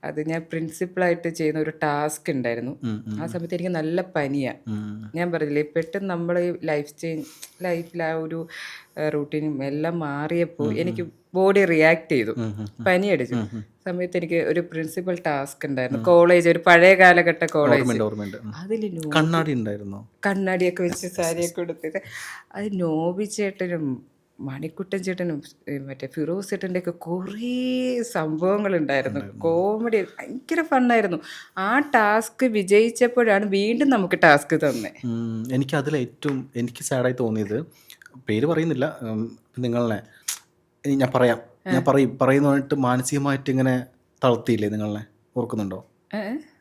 അത് ഞാൻ പ്രിൻസിപ്പളായിട്ട് ചെയ്യുന്ന ഒരു ടാസ്ക് ഉണ്ടായിരുന്നു. ആ സമയത്ത് എനിക്ക് നല്ല പനിയാ. ഞാൻ പറഞ്ഞില്ലേ, പെട്ടെന്ന് നമ്മൾ ലൈഫിൽ ആ ഒരു റൂട്ടീനും എല്ലാം മാറിയപ്പോൾ എനിക്ക് ബോഡി റിയാക്ട് ചെയ്തു, പനി അടിച്ചു. സമയത്ത് എനിക്ക് ഒരു പ്രിൻസിപ്പൽ ടാസ്ക് ഉണ്ടായിരുന്നു. കോളേജ്, ഒരു പഴയ കാലഘട്ട കോളേജ്. അതിൽ കണ്ണാടിയൊക്കെ വെച്ച് സാരിയൊക്കെ എടുത്തിട്ട് അത് നോബി ചേട്ടനും മണിക്കുട്ടൻ ചേട്ടനും മറ്റേ ഫിറോസ് ചേട്ടൻ്റെ ഒക്കെ കുറേ സംഭവങ്ങളുണ്ടായിരുന്നു. കോമഡി, ഭയങ്കര ഫണ്ണായിരുന്നു. ആ ടാസ്ക് വിജയിച്ചപ്പോഴാണ് വീണ്ടും നമുക്ക് ടാസ്ക് തന്നെ. എനിക്ക് അതിലേറ്റവും എനിക്ക് സാഡായി തോന്നിയത്, പേര് പറയുന്നില്ല, നിങ്ങളെ ഞാൻ പറയാം, ഞാൻ പറയുന്നതായിട്ട് മാനസികമായിട്ട് ഇങ്ങനെ തളർത്തിയില്ലേ നിങ്ങളെ? ഓർക്കുന്നുണ്ടോ?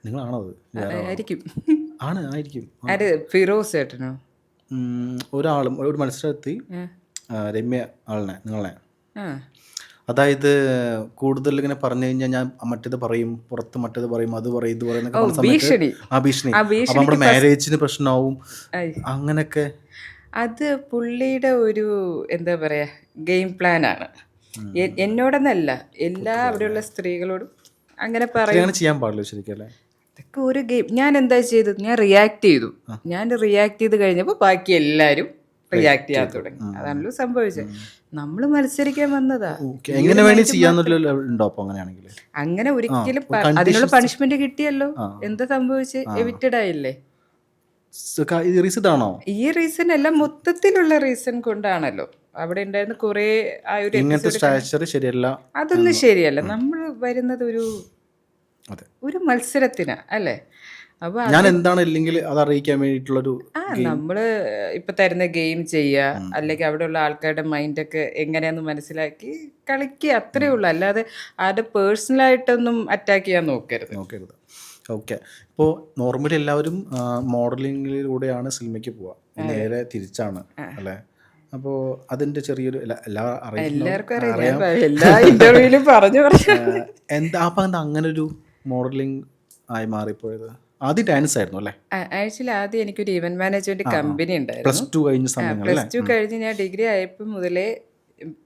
നിങ്ങളാണോ അത്? ആയിരിക്കും. ആയിരിക്കും. ആര്? ഫിറോസ് ചേട്ടനോ? ഒരാളും ഒരു മത്സരത്തിൽ രമ്യ ആളിനെ നിങ്ങളെ, ആ അതായത് കൂടുതൽ ഇങ്ങനെ പറഞ്ഞു കഴിഞ്ഞാൽ ഞാൻ മറ്റേത് പറയും, പുറത്ത് മറ്റേത് പറയും, അത് പറയും, ഇത് പറയും എന്നൊക്കെ പറഞ്ഞ സമയത്ത് ഭീഷണി. ഭീഷണി. അപ്പൊ നമ്മുടെ മാരേജിന് പ്രശ്നമാവും അങ്ങനൊക്കെ. അത് പുള്ളിയുടെ ഒരു എന്താ പറയാ ഗെയിം പ്ലാൻ ആണ്. എന്നോടെന്നല്ല, എല്ലാ അവിടെയുള്ള സ്ത്രീകളോടും അങ്ങനെ പറയും. അങ്ങനെ ചെയ്യാൻ പാടില്ല ശരിക്കും അല്ലേ? ഇതൊക്കെ ഒരു ഗെയിം. ഞാൻ എന്താ ചെയ്തത്? ഞാൻ റിയാക്ട് ചെയ്തു. ഞാൻ റിയാക്ട് ചെയ്ത് കഴിഞ്ഞപ്പോൾ ബാക്കി എല്ലാവരും റിയാക്ട് ചെയ്യാൻ തുടങ്ങി. അതാണല്ലോ സംഭവിച്ചത്. നമ്മൾ മത്സരിക്കാൻ വന്നതാ. എങ്ങനെ വേണ്ടി ചെയ്യാന്നുണ്ടോ? അപ്പൊ അങ്ങനെയാണെങ്കിൽ അങ്ങനെ ഒരിക്കലും അതിനുള്ള പണിഷ്മെന്റ് കിട്ടിയല്ലോ. എന്താ സംഭവിച്ചത്? എവിക്റ്റഡ് ആയില്ലേ. ആണോ? ഈ റീസൺ എല്ലാം മൊത്തത്തിലുള്ള റീസൺ കൊണ്ടാണല്ലോ. അവിടെ ഉണ്ടായിരുന്ന കുറെ ആ ഒരു ശരിയല്ല. അതൊന്നും ശരിയല്ല. നമ്മൾ വരുന്നത് ഒരു മത്സരത്തിന് അല്ലേ? അപ്പൊ ഞാൻ എന്താണ് ഇല്ലെങ്കിൽ അത് അറിയിക്കാൻ വേണ്ടിയിട്ടുള്ളൊരു നമ്മള് ഇപ്പൊ തരുന്ന ഗെയിം ചെയ്യുക, അല്ലെങ്കിൽ അവിടെയുള്ള ആൾക്കാരുടെ മൈൻഡൊക്കെ എങ്ങനെയാന്ന് മനസ്സിലാക്കി കളിക്കുക, അത്രേ ഉള്ളൂ. അല്ലാതെ ആരുടെ പേഴ്സണലായിട്ടൊന്നും അറ്റാക്ക് ചെയ്യാൻ നോക്കരുത്. ഓക്കെ. ഇപ്പോൾ നോർമലി എല്ലാവരും മോഡലിങ്ങിലൂടെയാണ് സിനിമയ്ക്ക് പോവുക, നേരെ തിരിച്ചാണ് അല്ലേ? അപ്പോൾ അതിൻ്റെ ചെറിയൊരു എല്ലാവർക്കും അറിയാം, എല്ലാ ഇന്റർവ്യൂവിലും പറഞ്ഞു അപ്പം അങ്ങനെ ഒരു മോഡലിംഗ് ആയി മാറിപ്പോയത്? ആദ്യം ഡാൻസ് ആയിരുന്നു അല്ലേ? ആക്ച്വലി ആദ്യം എനിക്കൊരു ഇവന്റ് മാനേജ്മെന്റ് കമ്പനി ഉണ്ടായിരുന്നു. +2 കഴിഞ്ഞ് ഞാൻ ഡിഗ്രി ആയപ്പോൾ മുതലേ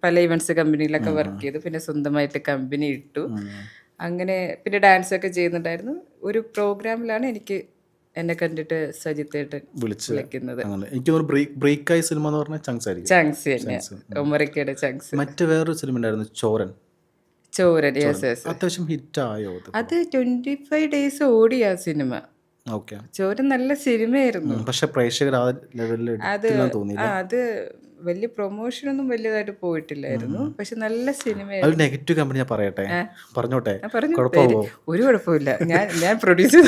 പല ഇവന്റ്സ് കമ്പനിയിലൊക്കെ വർക്ക് ചെയ്തു. പിന്നെ സ്വന്തമായിട്ട് കമ്പനി ഇട്ടു. അങ്ങനെ പിന്നെ ഡാൻസ് ഒക്കെ ചെയ്യുന്നുണ്ടായിരുന്നു. ഒരു പ്രോഗ്രാമിലാണ് എനിക്ക് എന്നെ കണ്ടിട്ട് സജിത്തേട്ടൻ വിളിക്കുന്നത്. ചങ്സ് തന്നെ, ഉമ്മറിക്കയുടെ ചങ്സ്. മറ്റേ വേറൊരു സിനിമ ഉണ്ടായിരുന്നു ചോരൻ. അത്യാവശ്യം ഹിറ്റ് ആയോ? അത് 25 days ഓടി ആ സിനിമ. ചോരൻ നല്ല സിനിമയായിരുന്നു. പക്ഷെ പ്രേക്ഷകർ അത് വലിയ പ്രൊമോഷൻ ഒന്നും വലിയതായിട്ട് പോയിട്ടില്ലായിരുന്നു. പക്ഷെ നല്ല സിനിമയായിരുന്നു. നെഗറ്റീവ് കമ്പനി ഞാൻ പറയട്ടെ? പറഞ്ഞോട്ടെ. ഒരു കുഴപ്പമില്ല. ഞാൻ പ്രൊഡ്യൂസർ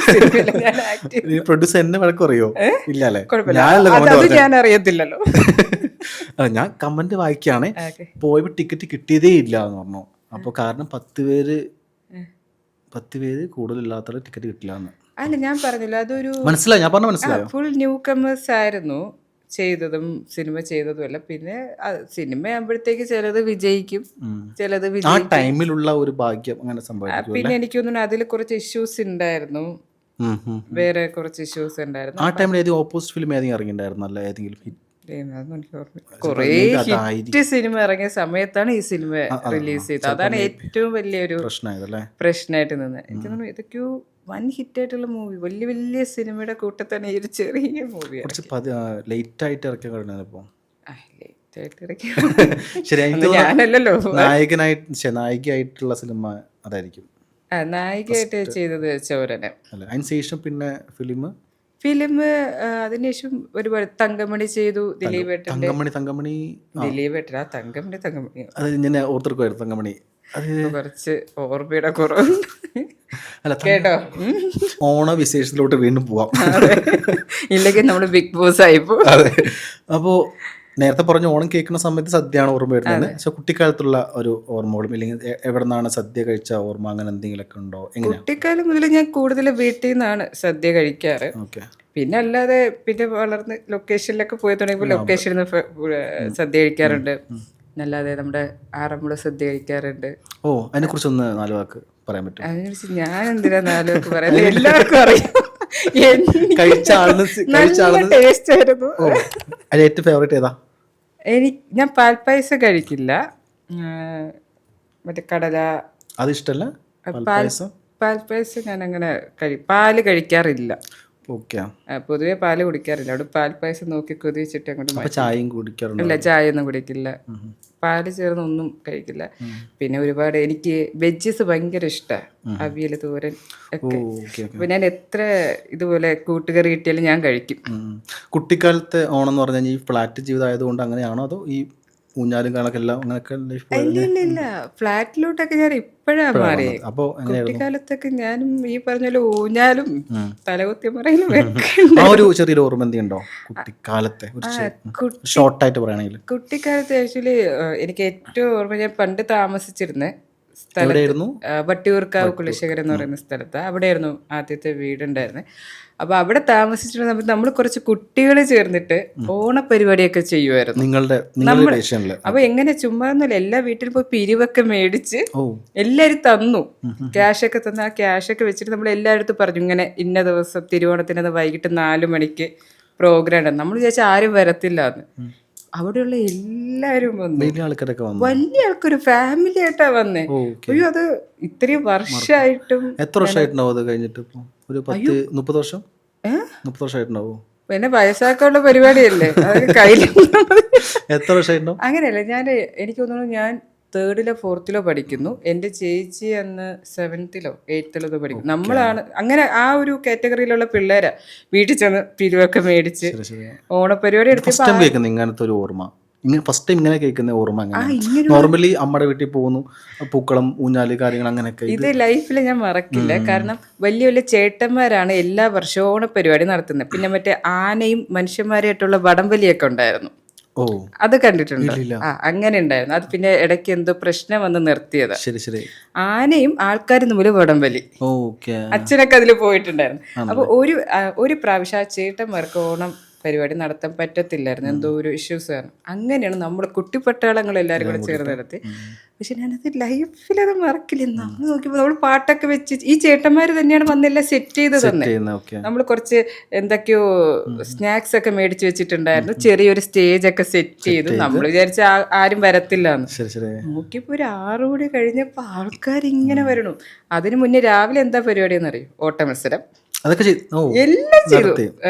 എന്നെ വഴക്ക് പറയോ? ഇല്ലല്ലേ? ഞാൻ അറിയത്തില്ലല്ലോ. ഞാൻ കമന്റ് വായിക്കാണ്. പോയപ്പോ ടിക്കറ്റ് കിട്ടിയതേ ഇല്ല എന്ന് പറഞ്ഞു. അപ്പോൾ കാരണം 10 പേര് കൂടുതലില്ലാത്ത ടിക്കറ്റ് കിട്ടില്ല എന്ന്. അല്ല, ഞാൻ പറഞ്ഞില്ല, അതൊരു മനസ്സിലായി. ഞാൻ പറഞ്ഞ മനസ്സിലായി. ഫുൾ ന്യൂ കമേഴ്സ് ആയിരുന്നു ചെയ്തതും സിനിമ ചെയ്തതും അല്ല. പിന്നെ സിനിമ ആകുമ്പോഴത്തേക്ക് ചിലത് വിജയിക്കും, ചിലത് വിജയിക്കും. ടൈമിലുള്ള ഒരു ഭാഗ്യം അങ്ങനെ സംഭവിക്കും. പിന്നെ എനിക്ക് തോന്നുന്നു അതിൽ കുറച്ച് ഇഷ്യൂസ് ഉണ്ടായിരുന്നു, വേറെ കുറച്ച് ഇഷ്യൂസ് ഉണ്ടായിരുന്നു. ആ ടൈമിൽ ഓപ്പോസിറ്റ് ഫിലിം ഏതെങ്കിലും ഇറങ്ങിയിട്ടുണ്ടായിരുന്നു? അല്ല, ഏതെങ്കിലും കുറേ ഹിറ്റ് സിനിമ ഇറങ്ങിയ സമയത്താണ് ഈ സിനിമ റിലീസ് ചെയ്തത്. അതാണ് ഏറ്റവും വലിയൊരു പ്രശ്നമായിട്ട് നിന്ന്. എനിക്ക് തോന്നുന്നു ഇതൊക്കെയോ വൻ ഹിറ്റായിട്ടുള്ള മൂവി, വലിയ വലിയ സിനിമയുടെ കൂട്ടത്താണ് ഈ ഒരു ചെറിയ മൂവി ലേറ്റ് ആയിട്ട് ഇറക്കിയ. ഞാനല്ലല്ലോ നായികയായിട്ടുള്ള സിനിമ അതായിരിക്കും. നായികയായിട്ട് ചെയ്തത് ചോരനെ. അതിനുശേഷം പിന്നെ ഫിലിം അതിനുശേഷം ഒരുപാട് തങ്കമണി ചെയ്തു. ദിലീപ് ഏട്ടൻ തങ്കമണി കുറച്ച് ഓർമ്മയുടെ കുറവുണ്ട് കേട്ടോ. ഓണവിശേഷത്തിലോട്ട് വീണ്ടും പോവാം, ഇല്ലെങ്കിൽ നമ്മള് ബിഗ് ബോസ് ആയിപ്പോ. അപ്പോ നേരത്തെ പറഞ്ഞ ഓണം കേൾക്കുന്ന സമയത്ത് സദ്യയാണ് ഓർമ്മ വരുന്നത്. പക്ഷെ കുട്ടിക്കാലത്തുള്ള ഒരു ഓർമ്മകളും ഇല്ലെങ്കിൽ എവിടെ നിന്നാണ് സദ്യ കഴിച്ച ഓർമ്മ, അങ്ങനെ എന്തെങ്കിലുമൊക്കെ ഉണ്ടോ? കുട്ടിക്കാലം മുതൽ ഞാൻ കൂടുതൽ വീട്ടിൽ നിന്നാണ് സദ്യ കഴിക്കാറ്. പിന്നെ അല്ലാതെ പിന്നെ വളർന്ന് ലൊക്കേഷനിലൊക്കെ പോയി തുടങ്ങിയപ്പോൾ ലൊക്കേഷനിൽ നിന്ന് സദ്യ കഴിക്കാറുണ്ട്. അല്ലാതെ നമ്മുടെ ആറന്മുള സദ്യ കഴിക്കാറുണ്ട്. അതിനെ കുറിച്ചൊന്ന് 4 വാക്ക് പറയാൻ പറ്റും? അതിനെക്കുറിച്ച് ഞാൻ എന്തിനാ 4 വാക്ക് പറയുന്നത്? എല്ലാവർക്കും അറിയാം. ടേസ്റ്റ് ആയിരുന്നു. ഏറ്റവും ഫേവറേറ്റ് ഏതാ? ഞാൻ പാൽപ്പായസം കഴിക്കില്ല. മറ്റേ കടല അത് ഇഷ്ടല്ല. പാൽപ്പായസം ഞാൻ അങ്ങനെ പാല് കഴിക്കാറില്ല. പൊതുവെ പാല് കുടിക്കാറില്ല. അവിടെ പാൽപ്പായസം നോക്കി കൊതിച്ചിട്ട് അങ്ങോട്ട്. ചായയും കുടിക്കാറില്ല? ഇല്ല, ചായ ഒന്നും കുടിക്കില്ല. പാല് ചേർന്നൊന്നും കഴിക്കില്ല. പിന്നെ ഒരുപാട് എനിക്ക് വെജസ് ഭയങ്കര ഇഷ്ടമാണ്. അവിയൽ, തോരൻ ഒക്കെ. അപ്പൊ ഞാൻ എത്ര ഇതുപോലെ കൂട്ടുകറി കിട്ടിയാലും ഞാൻ കഴിക്കും. കുട്ടിക്കാലത്തെ ഓണം എന്ന് പറഞ്ഞാൽ ഈ ഫ്ലാറ്റ് ജീവിതം ആയതുകൊണ്ട് അങ്ങനെയാണോ, അതോ ഈ ഊഞ്ഞാലും കാണൊക്കെ എല്ലാം അങ്ങനെയൊക്കെ ലൈഫ് ഇല്ല ഫ്ലാറ്റിലോട്ടൊക്കെ ഞാൻ ഇപ്പോഴാ മാറി. അപ്പോൾ കുട്ടിക്കാലത്തൊക്കെ ഞാനും ഈ പറഞ്ഞ പോലെ ഊഞ്ഞാലും തലകുത്തി മറയിലും ആ ഒരു ചെറിയൊരു ഓർമ്മ എന്തുണ്ടോ കുട്ടിക്കാലത്തെ ഷോർട്ടായിട്ട് പറയുകയാണെങ്കിൽ? കുട്ടിക്കാലത്ത് ആക്ച്വലി എനിക്ക് ഏറ്റവും ഓർമ്മ, ഞാൻ പണ്ട് താമസിച്ചിരുന്ന സ്ഥലത്ത് എവിടെയായിരുന്നു? വട്ടിയൂർക്കാവ് കുലശേഖരം എന്ന് പറയുന്ന സ്ഥലത്ത്, അവിടെയായിരുന്നു ആദ്യത്തെ വീടുണ്ടായിരുന്നത്. അപ്പൊ അവിടെ താമസിച്ചിരുന്ന സമയത്ത് നമ്മൾ കുറച്ച് കുട്ടികൾ ചേർന്നിട്ട് ഓണപരിപാടിയൊക്കെ ചെയ്യുമായിരുന്നു. അപ്പൊ എങ്ങനെ ചുമ്മാന്നല്ല, എല്ലാ വീട്ടിൽ പോയി പിരിവൊക്കെ മേടിച്ച് എല്ലാരും തന്നു, ക്യാഷൊക്കെ തന്നു. ആ ക്യാഷൊക്കെ വെച്ചിട്ട് നമ്മൾ എല്ലായിടത്തും പറഞ്ഞു ഇങ്ങനെ ഇന്ന ദിവസം തിരുവോണത്തിനത് വൈകിട്ട് 4 മണിക്ക് പ്രോഗ്രാം ഉണ്ട്. നമ്മൾ വിചാരിച്ച ആരും വരത്തില്ല എന്ന്. അവിടെയുള്ള എല്ലാരും വന്നു, വലിയ ആൾക്കൊരു ഫാമിലി ആയിട്ടാ വന്നേ. അയ്യോ അത് ഇത്രയും വർഷമായിട്ടും. എത്ര വർഷമായിട്ടുണ്ടാവും അത് കഴിഞ്ഞിട്ട്? ഒരു 30 വർഷം 30 വർഷമായിട്ടുണ്ടാവോ? പിന്നെ വയസ്സാക്കാനുള്ള പരിപാടിയല്ലേ അതൊക്കെ കയ്യിൽ. എത്ര വർഷമായിട്ടുണ്ടാവും? അങ്ങനെയല്ല, എനിക്ക് തോന്നുന്നു ഞാൻ 3rd-ലോ 4th-ലോ പഠിക്കുന്നു. എൻ്റെ ചേച്ചി അന്ന് 7th-ലോ 8th-ലോ പഠിക്കുന്നു. നമ്മളാണ് അങ്ങനെ ആ ഒരു കാറ്റഗറിയിലുള്ള പിള്ളേരാ വീട്ടിൽ ചെന്ന് പിരിവൊക്കെ മേടിച്ച് ഓണപരിപാടി എടുത്ത്. ഇങ്ങനത്തെ ഒരു ഓർമ്മ ഫസ്റ്റ് ടൈം ഇങ്ങനെ കേൾക്കുന്ന ഓർമ്മ? നോർമലി അമ്മയുടെ വീട്ടിൽ പോകുന്നു, പൂക്കളം, ഊഞ്ഞാല്, കാര്യങ്ങൾ അങ്ങനെയൊക്കെ. ഇത് ലൈഫിൽ ഞാൻ മറക്കില്ല. കാരണം വലിയ വലിയ ചേട്ടന്മാരാണ് എല്ലാ വർഷവും ഓണപരിപാടി നടത്തുന്നത്. പിന്നെ മറ്റേ ആനയും മനുഷ്യന്മാരായിട്ടുള്ള വടംവലിയൊക്കെ ഉണ്ടായിരുന്നു. അത് കണ്ടിട്ടുണ്ടോ? അങ്ങനെ ഉണ്ടായിരുന്നു. അത് പിന്നെ ഇടയ്ക്ക് എന്തോ പ്രശ്നം വന്ന് നിർത്തിയത്. ആനയും ആൾക്കാരും തമ്മിൽ വടംവലി. അച്ഛനൊക്കെ അതിൽ പോയിട്ടുണ്ടായിരുന്നു. അപ്പൊ ഒരു പ്രാവശ്യം ആ ചേട്ടന്മാർക്ക് ഓണം പരിപാടി നടത്താൻ പറ്റത്തില്ലായിരുന്നു, എന്തോ ഒരു ഇഷ്യൂസ് കാരണം. അങ്ങനെയാണ് നമ്മൾ കുട്ടിപ്പട്ടാളങ്ങൾ എല്ലാവരും കൂടെ ചേർന്ന് നടത്തി. പക്ഷെ ഞാനത് ലൈഫിലത് മറക്കില്ല. നമ്മൾ നോക്കിയപ്പോൾ നമ്മൾ പാട്ടൊക്കെ വെച്ച് ഈ ചേട്ടന്മാർ തന്നെയാണ് വന്നെല്ലാം സെറ്റ് ചെയ്ത് തന്നെ. നമ്മൾ കുറച്ച് എന്തൊക്കെയോ സ്നാക്സ് ഒക്കെ മേടിച്ച് വെച്ചിട്ടുണ്ടായിരുന്നു, ചെറിയൊരു സ്റ്റേജ് ഒക്കെ സെറ്റ് ചെയ്തു. നമ്മൾ വിചാരിച്ച ആരും വരത്തില്ല എന്ന്. നോക്കിയപ്പോ ഒരു 6 മണി കഴിഞ്ഞപ്പോ ആൾക്കാർ ഇങ്ങനെ വരണു. അതിന് മുന്നേ രാവിലെ എന്താ പരിപാടി എന്നറിയും? ഓട്ട മത്സരം എല്ലാം ചെയ്തു.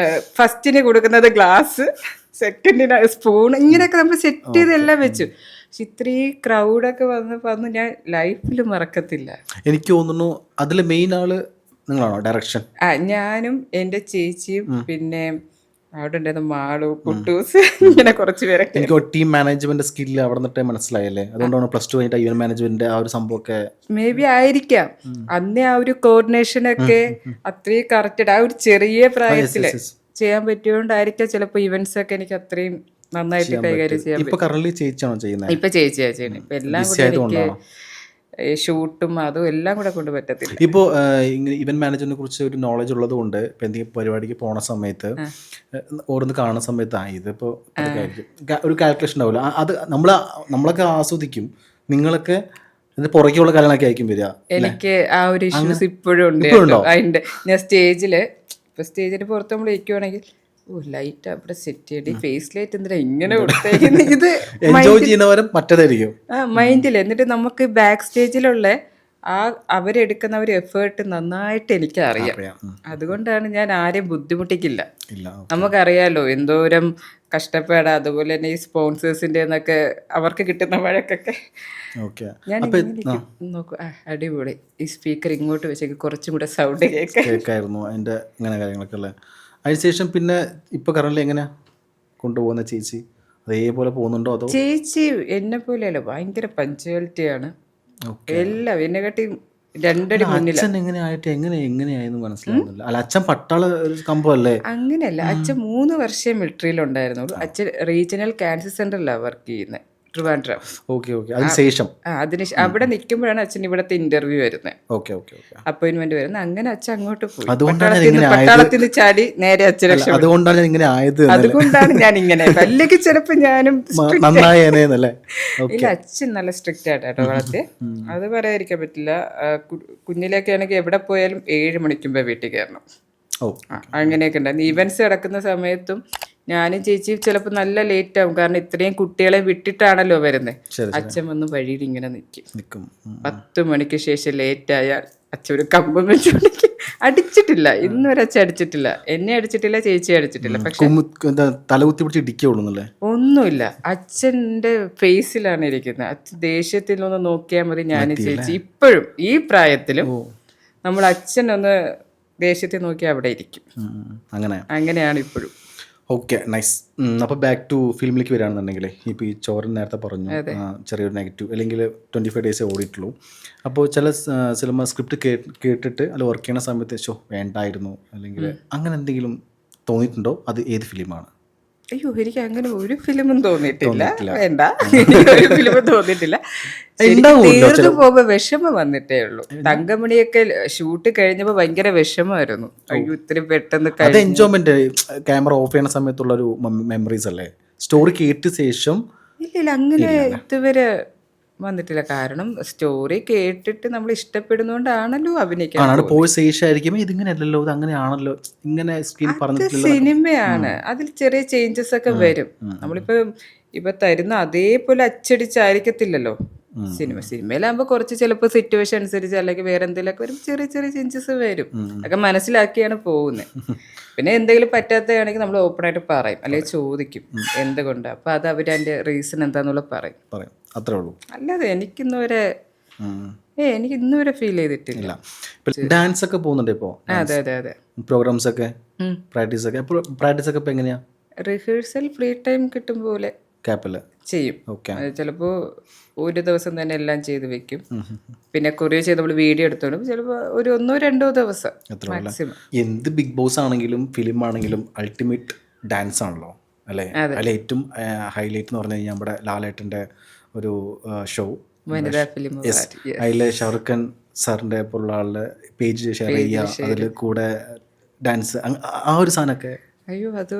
ഫസ്റ്റിന് കൊടുക്കുന്നത് ഗ്ലാസ്, സെക്കൻഡിന് സ്പൂൺ, ഇങ്ങനെയൊക്കെ നമ്മൾ സെറ്റ് ചെയ്ത് എല്ലാം വെച്ചു. പക്ഷെ ഇത്രയും ക്രൗഡൊക്കെ വന്ന് ഞാൻ ലൈഫിൽ മറക്കത്തില്ല. എനിക്ക് തോന്നുന്നു അതിൽ മെയിൻ ആള് നിങ്ങളാണോ? ഡയറക്ഷൻ? ഞാനും എൻ്റെ ചേച്ചിയും പിന്നെ അവിടെ ഉണ്ടായിരുന്ന മാളു, കുട്ടൂസ്, ഇങ്ങനെ കുറച്ച് പേരൊക്കെ. എനിക്ക് ടീം മാനേജ്മെന്റ് സ്കില്ല് അവിടെ നിന്നിട്ടേ മനസ്സിലായല്ലേ, അതുകൊണ്ടാണ് പ്ലസ് 2 കഴിഞ്ഞിട്ട് ഇവന്റ് മാനേജ്മെന്റ് ആ ഒരു സംഭവമൊക്കെ മേ ബി ആയിരിക്കാം. അന്നേ ആ ഒരു കോർഡിനേഷനൊക്കെ അത്രയും കറക്റ്റഡ് ആ ഒരു ചെറിയ പ്രായത്തില് ചെയ്യാൻ പറ്റിയോണ്ടായിരിക്കാം ചിലപ്പോ ഇവന്റ്സ് ഒക്കെ എനിക്ക് അത്രയും നന്നായിട്ട് കൈകാര്യം ചെയ്യാൻ പറ്റും. ഇപ്പൊ ചേച്ചിയാണോ ചെയ്യുന്നത്? ഇപ്പൊ ചേച്ചിയാ ചെയ്യുന്നത്. ഇപ്പൊ എല്ലാം കൂടെ എനിക്ക് ഷൂട്ടും അതും എല്ലാം കൂടെ കൊണ്ട് പറ്റത്തില്ല. ഇപ്പോൾ ഇവന്റ് മാനേജ്മെന്റിനെ കുറിച്ച് ഒരു നോളജ് ഉള്ളത് കൊണ്ട് ഇപ്പം എന്തെങ്കിലും പരിപാടിക്ക് പോണ സമയത്ത് ഓരോന്ന് കാണുന്ന സമയത്ത് ഇതിപ്പോൾ ഒരു കാൽക്കുലേഷൻ ഉണ്ടാവില്ല. അത് നമ്മളൊക്കെ ആസ്വദിക്കും, നിങ്ങളൊക്കെ പുറകെയുള്ള കാര്യങ്ങളൊക്കെ ആയിരിക്കും വരിക. എനിക്ക് ആ ഒരു ഇഷ്യൂസ് ഇപ്പോഴും ഉണ്ട്. അതിന്റെ ഞാൻ സ്റ്റേജിന് പുറത്ത് നമ്മൾ ഇരിക്കുവാണെങ്കിൽ ലൈറ്റ് അവിടെ സെറ്റ് ചെയ്ത് ഫേസ് ലൈറ്റ് എന്തിനാ ഇങ്ങനെ കൊടുത്തേക്കുന്നത്, ഇത് എൻജോയ് ചെയ്യുന്നവരും മറ്റേതായിരിക്കും മൈൻഡിൽ. എന്നിട്ട് നമുക്ക് ബാക്ക് സ്റ്റേജിലുള്ള അവരെടുക്കുന്ന ഒരു എഫേർട്ട് നന്നായിട്ട് എനിക്ക് അറിയാം. അതുകൊണ്ടാണ് ഞാൻ ആരെയും ബുദ്ധിമുട്ടിക്കില്ല. നമുക്കറിയാലോ എന്തോരം കഷ്ടപ്പാടാ. അതുപോലെ തന്നെ ഈ സ്പോൺസേഴ്സിന്റെ എന്നൊക്കെ അവർക്ക് കിട്ടുന്ന വഴക്കൊക്കെ ഞാൻ നോക്കൂ. അടിപൊളി, ഈ സ്പീക്കർ ഇങ്ങോട്ട് വെച്ചേക്ക് കുറച്ചും കൂടെ സൗണ്ട് കേൾക്കായിരുന്നു അതിന്റെ ഇങ്ങനെ കാര്യങ്ങളൊക്കെ അല്ലേ. അതിനുശേഷം പിന്നെ ഇപ്പൊ കറന്റ് എങ്ങനെയാ കൊണ്ടുപോകുന്ന ചേച്ചി? അതേപോലെ പോകുന്നുണ്ടോ? അതോ? ചേച്ചി എന്നെ പോലെയല്ല, ഭയങ്കര പഞ്ച്വാലിറ്റിയാണ്. എല്ലാം എന്നെക്കാട്ടി 2 അടി മുന്നിൽ. എങ്ങനെയായെന്ന് മനസ്സിലാവുന്നില്ല. അല്ല, അച്ഛൻ പട്ടാള കമ്പല്ലേ? അങ്ങനെയല്ല, അച്ഛൻ 3 വർഷം മിലിറ്ററിയിൽ ഉണ്ടായിരുന്നുള്ളൂ. അച്ഛൻ റീജിയണൽ ക്യാൻസർ സെന്ററിലാണ് വർക്ക് ചെയ്യുന്നത്, ട്രിവാൻഡ്രം. അതിനുശേഷം അവിടെ നിൽക്കുമ്പോഴാണ് അച്ഛൻ ഇവിടത്തെ ഇന്റർവ്യൂ വരുന്നത്, അപ്പോയിന്റ്മെന്റ് വരുന്നത്. അങ്ങനെ അച്ഛൻ അങ്ങോട്ട് പോയി, പട്ടാളത്തിൽ നിന്ന് ചാടി നേരെ അച്ഛനെ. അതുകൊണ്ടാണ് ഇങ്ങനെ ആയത്. അതുകൊണ്ടാണ് ഞാൻ ഇങ്ങനെ. അല്ലെങ്കിൽ ചിലപ്പോ ഞാനും ഇല്ല, അച്ഛൻ നല്ല സ്ട്രിക്റ്റ് ആയിട്ടോ വളർത്തി. അത് പറയാതിരിക്കാൻ പറ്റില്ല. കുഞ്ഞിലേക്ക് ആണെങ്കിൽ എവിടെ പോയാലും 7 മണിക്കുമ്പോ വീട്ടിൽ കയറണം. അങ്ങനെയൊക്കെ ഉണ്ടായിരുന്നു. ഈവൻസ് നടക്കുന്ന സമയത്തും ഞാനും ചേച്ചി ചിലപ്പോൾ നല്ല ലേറ്റ് ആവും. കാരണം ഇത്രയും കുട്ടികളെ വിട്ടിട്ടാണല്ലോ വരുന്നത്. അച്ഛൻ വന്ന് വഴിയിൽ ഇങ്ങനെ നിൽക്കും. 10 മണിക്ക് ശേഷം ലേറ്റ് ആയാൽ അച്ഛൻ ഒരു കമ്പം വെച്ചുകൊണ്ടിരിക്കും. അടിച്ചിട്ടില്ല, ഇന്നുവരെ അച്ഛൻ അടിച്ചിട്ടില്ല. എന്നെ അടിച്ചിട്ടില്ല, ചേച്ചി അടിച്ചിട്ടില്ല. പക്ഷെ ഒന്നുമില്ല, അച്ഛൻ്റെ ഫേസിലാണ് ഇരിക്കുന്നത്. അച്ഛൻ ദേഷ്യത്തിലൊന്ന് നോക്കിയാൽ മതി. ഞാനും ചേച്ചി ഇപ്പോഴും ഈ പ്രായത്തിലും നമ്മൾ അച്ഛനൊന്ന് ദേഷ്യത്തിൽ നോക്കി അവിടെ ഇരിക്കും. അങ്ങനെയാണ് ഇപ്പോഴും. Okay nice. അപ്പോൾ ബാക്ക് ടു ഫിലിമിലേക്ക് വരികയാണെന്നുണ്ടെങ്കിൽ ഇപ്പോൾ ഈ ചോരൻ നേരത്തെ പറഞ്ഞു ചെറിയൊരു നെഗറ്റീവ് അല്ലെങ്കിൽ 25 ഡേയ്സേ ഓടിയിട്ടുള്ളൂ. അപ്പോൾ ചില സിനിമ സ്ക്രിപ്റ്റ് കേട്ടിട്ട് അല്ല വർക്ക് ചെയ്യുന്ന സമയത്ത് വേണ്ടായിരുന്നു അല്ലെങ്കിൽ അങ്ങനെ എന്തെങ്കിലും തോന്നിയിട്ടുണ്ടോ? അത് ഏത് ഫിലിമാണ്? അയ്യോ, എനിക്ക് അങ്ങനെ ഒരു ഫിലിമും തോന്നിയിട്ടില്ല. വേണ്ട, ഒരു ഫിലിമും തോന്നിയിട്ടില്ല. തീർന്നു പോകുമ്പോ വിഷമം വന്നിട്ടേ ഉള്ളൂ. തങ്കമണിയൊക്കെ ഷൂട്ട് കഴിഞ്ഞപ്പോ ഭയങ്കര വിഷമമായിരുന്നു. അയ്യോ, ഇത്തിരി പെട്ടെന്ന് അത് എൻജോയ്മെന്റ് ക്യാമറ ഓഫ് ചെയ്യുന്ന സമയത്തുള്ള ഒരു മെമ്മറീസ് അല്ലേ? സ്റ്റോറി കേട്ട ശേഷം ഇല്ല അങ്ങനെ ഇതുവരെ വന്നിട്ടില്ല. കാരണം സ്റ്റോറി കേട്ടിട്ട് നമ്മൾ ഇഷ്ടപ്പെടുന്നോണ്ടാണല്ലോ അഭിനയിക്കാൻ. പോയ ശേഷമായിരിക്കും ഇതിങ്ങനെ അല്ലല്ലോ, ഇത് അങ്ങനെയാണല്ലോ, ഇങ്ങനെ സ്ക്രീൻ പറഞ്ഞിട്ടില്ല. സിനിമയാണ്, അതിൽ ചെറിയ ചേഞ്ചസ് ഒക്കെ വരും. ഇപ്പൊ തരുന്ന അതേപോലെ അച്ചടിച്ചായിരിക്കത്തില്ലല്ലോ സിനിമയിലാകുമ്പോൾ കുറച്ച് ചിലപ്പോൾ സിറ്റുവേഷൻ അനുസരിച്ച് അല്ലെങ്കിൽ വേറെ എന്തെങ്കിലുമൊക്കെ വരും, ചെറിയ ചെറിയ ചേഞ്ചസ് വരും. ഒക്കെ മനസ്സിലാക്കിയാണ് പോകുന്നത്. പിന്നെ എന്തെങ്കിലും പറ്റാത്തതാണെങ്കിൽ നമ്മൾ ഓപ്പൺ ആയിട്ട് പറയും, അല്ലെങ്കിൽ ചോദിക്കും എന്തുകൊണ്ടാണ്. അപ്പൊ അത് അവർ അതിന്റെ റീസൺ എന്താന്നുള്ള പറയും. അത്രേ ഉള്ളൂ. അല്ലാതെ എനിക്ക് ഇന്നുവരെ ഫീൽ ചെയ്തിട്ടില്ല. ഡാൻസ് ഒക്കെ പോകുന്നുണ്ട് ഇപ്പോ? അതെ അതെ അതെ. പ്രോഗ്രാംസ് ഒക്കെ പ്രാക്ടീസ് ഒക്കെ ഇപ്പൊ എങ്ങനെയാ? റിഹേഴ്സൽ ഫ്രീ ടൈം കിട്ടും പോലെ ചെയ്യും. ചിലപ്പോ ഒരു ദിവസം തന്നെ എല്ലാം ചെയ്ത് വെക്കും. പിന്നെ കൊറിയർ ചെയ്ത് നമ്മൾ വീഡിയോ എടുത്തോളും. ചിലപ്പോ ഒരു 1-2 ദിവസം മാക്സിമം. എന്ത് ബിഗ് ബോസ് ആണെങ്കിലും ഫിലിം ആണെങ്കിലും അൾട്ടിമേറ്റ് ഡാൻസ് ആണല്ലോ അല്ലേ? അതിൽ ഏറ്റവും ഹൈലൈറ്റ് എന്ന് പറഞ്ഞു കഴിഞ്ഞാൽ നമ്മുടെ ലാലേട്ടൻ്റെ ഒരു ഷോ വനിതാ ഫിലിം. അതിൽ ഷാറുഖ് ഖാൻ സാറിൻ്റെ പോലുള്ള ആളുടെ പേജ് ഷെയർ ചെയ്യുക, അതിൽ കൂടെ ഡാൻസ്, ആ ഒരു സാധനമൊക്കെ. അയ്യോ, അത്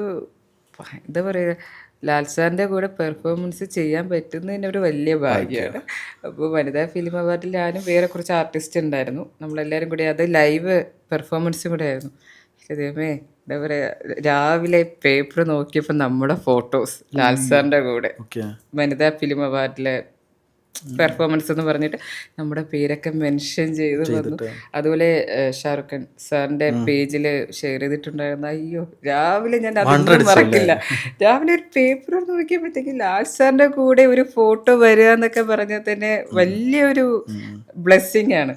എന്താ പറയുക, ലാൽ സാറിൻ്റെ കൂടെ പെർഫോമൻസ് ചെയ്യാൻ പറ്റുന്നതിന് ഒരു വലിയ ഭാഗ്യമാണ്. അപ്പോൾ വനിതാ ഫിലിം അവാർഡിൽ ഞാനും വേറെ കുറച്ച് ആർട്ടിസ്റ്റ് ഉണ്ടായിരുന്നു. നമ്മളെല്ലാവരും കൂടി അത് ലൈവ് പെർഫോമൻസും കൂടെ ആയിരുന്നു. അതേമേ എന്താ പറയുക, രാവിലെ പേപ്പർ നോക്കിയപ്പോൾ നമ്മുടെ ഫോട്ടോസ് ലാൽ സാറിൻ്റെ കൂടെ വനിതാ ഫിലിം അവാർഡിലെ പെർഫോമൻസ് എന്ന് പറഞ്ഞിട്ട് നമ്മുടെ പേരൊക്കെ മെൻഷൻ ചെയ്ത് വന്നു. അതുപോലെ ഷാറുഖ് ഖാൻ സാറിന്റെ പേജിൽ ഷെയർ ചെയ്തിട്ടുണ്ടായിരുന്നു. അയ്യോ, രാവിലെ ഞാൻ അതൊന്നും മറക്കില്ല. രാവിലെ ഒരു പേപ്പർ നോക്കിയപ്പോഴത്തേക്ക് ലാൽ സാറിന്റെ കൂടെ ഒരു ഫോട്ടോ വരിക എന്നൊക്കെ പറഞ്ഞാൽ തന്നെ വലിയൊരു ബ്ലെസ്സിങ് ആണ്.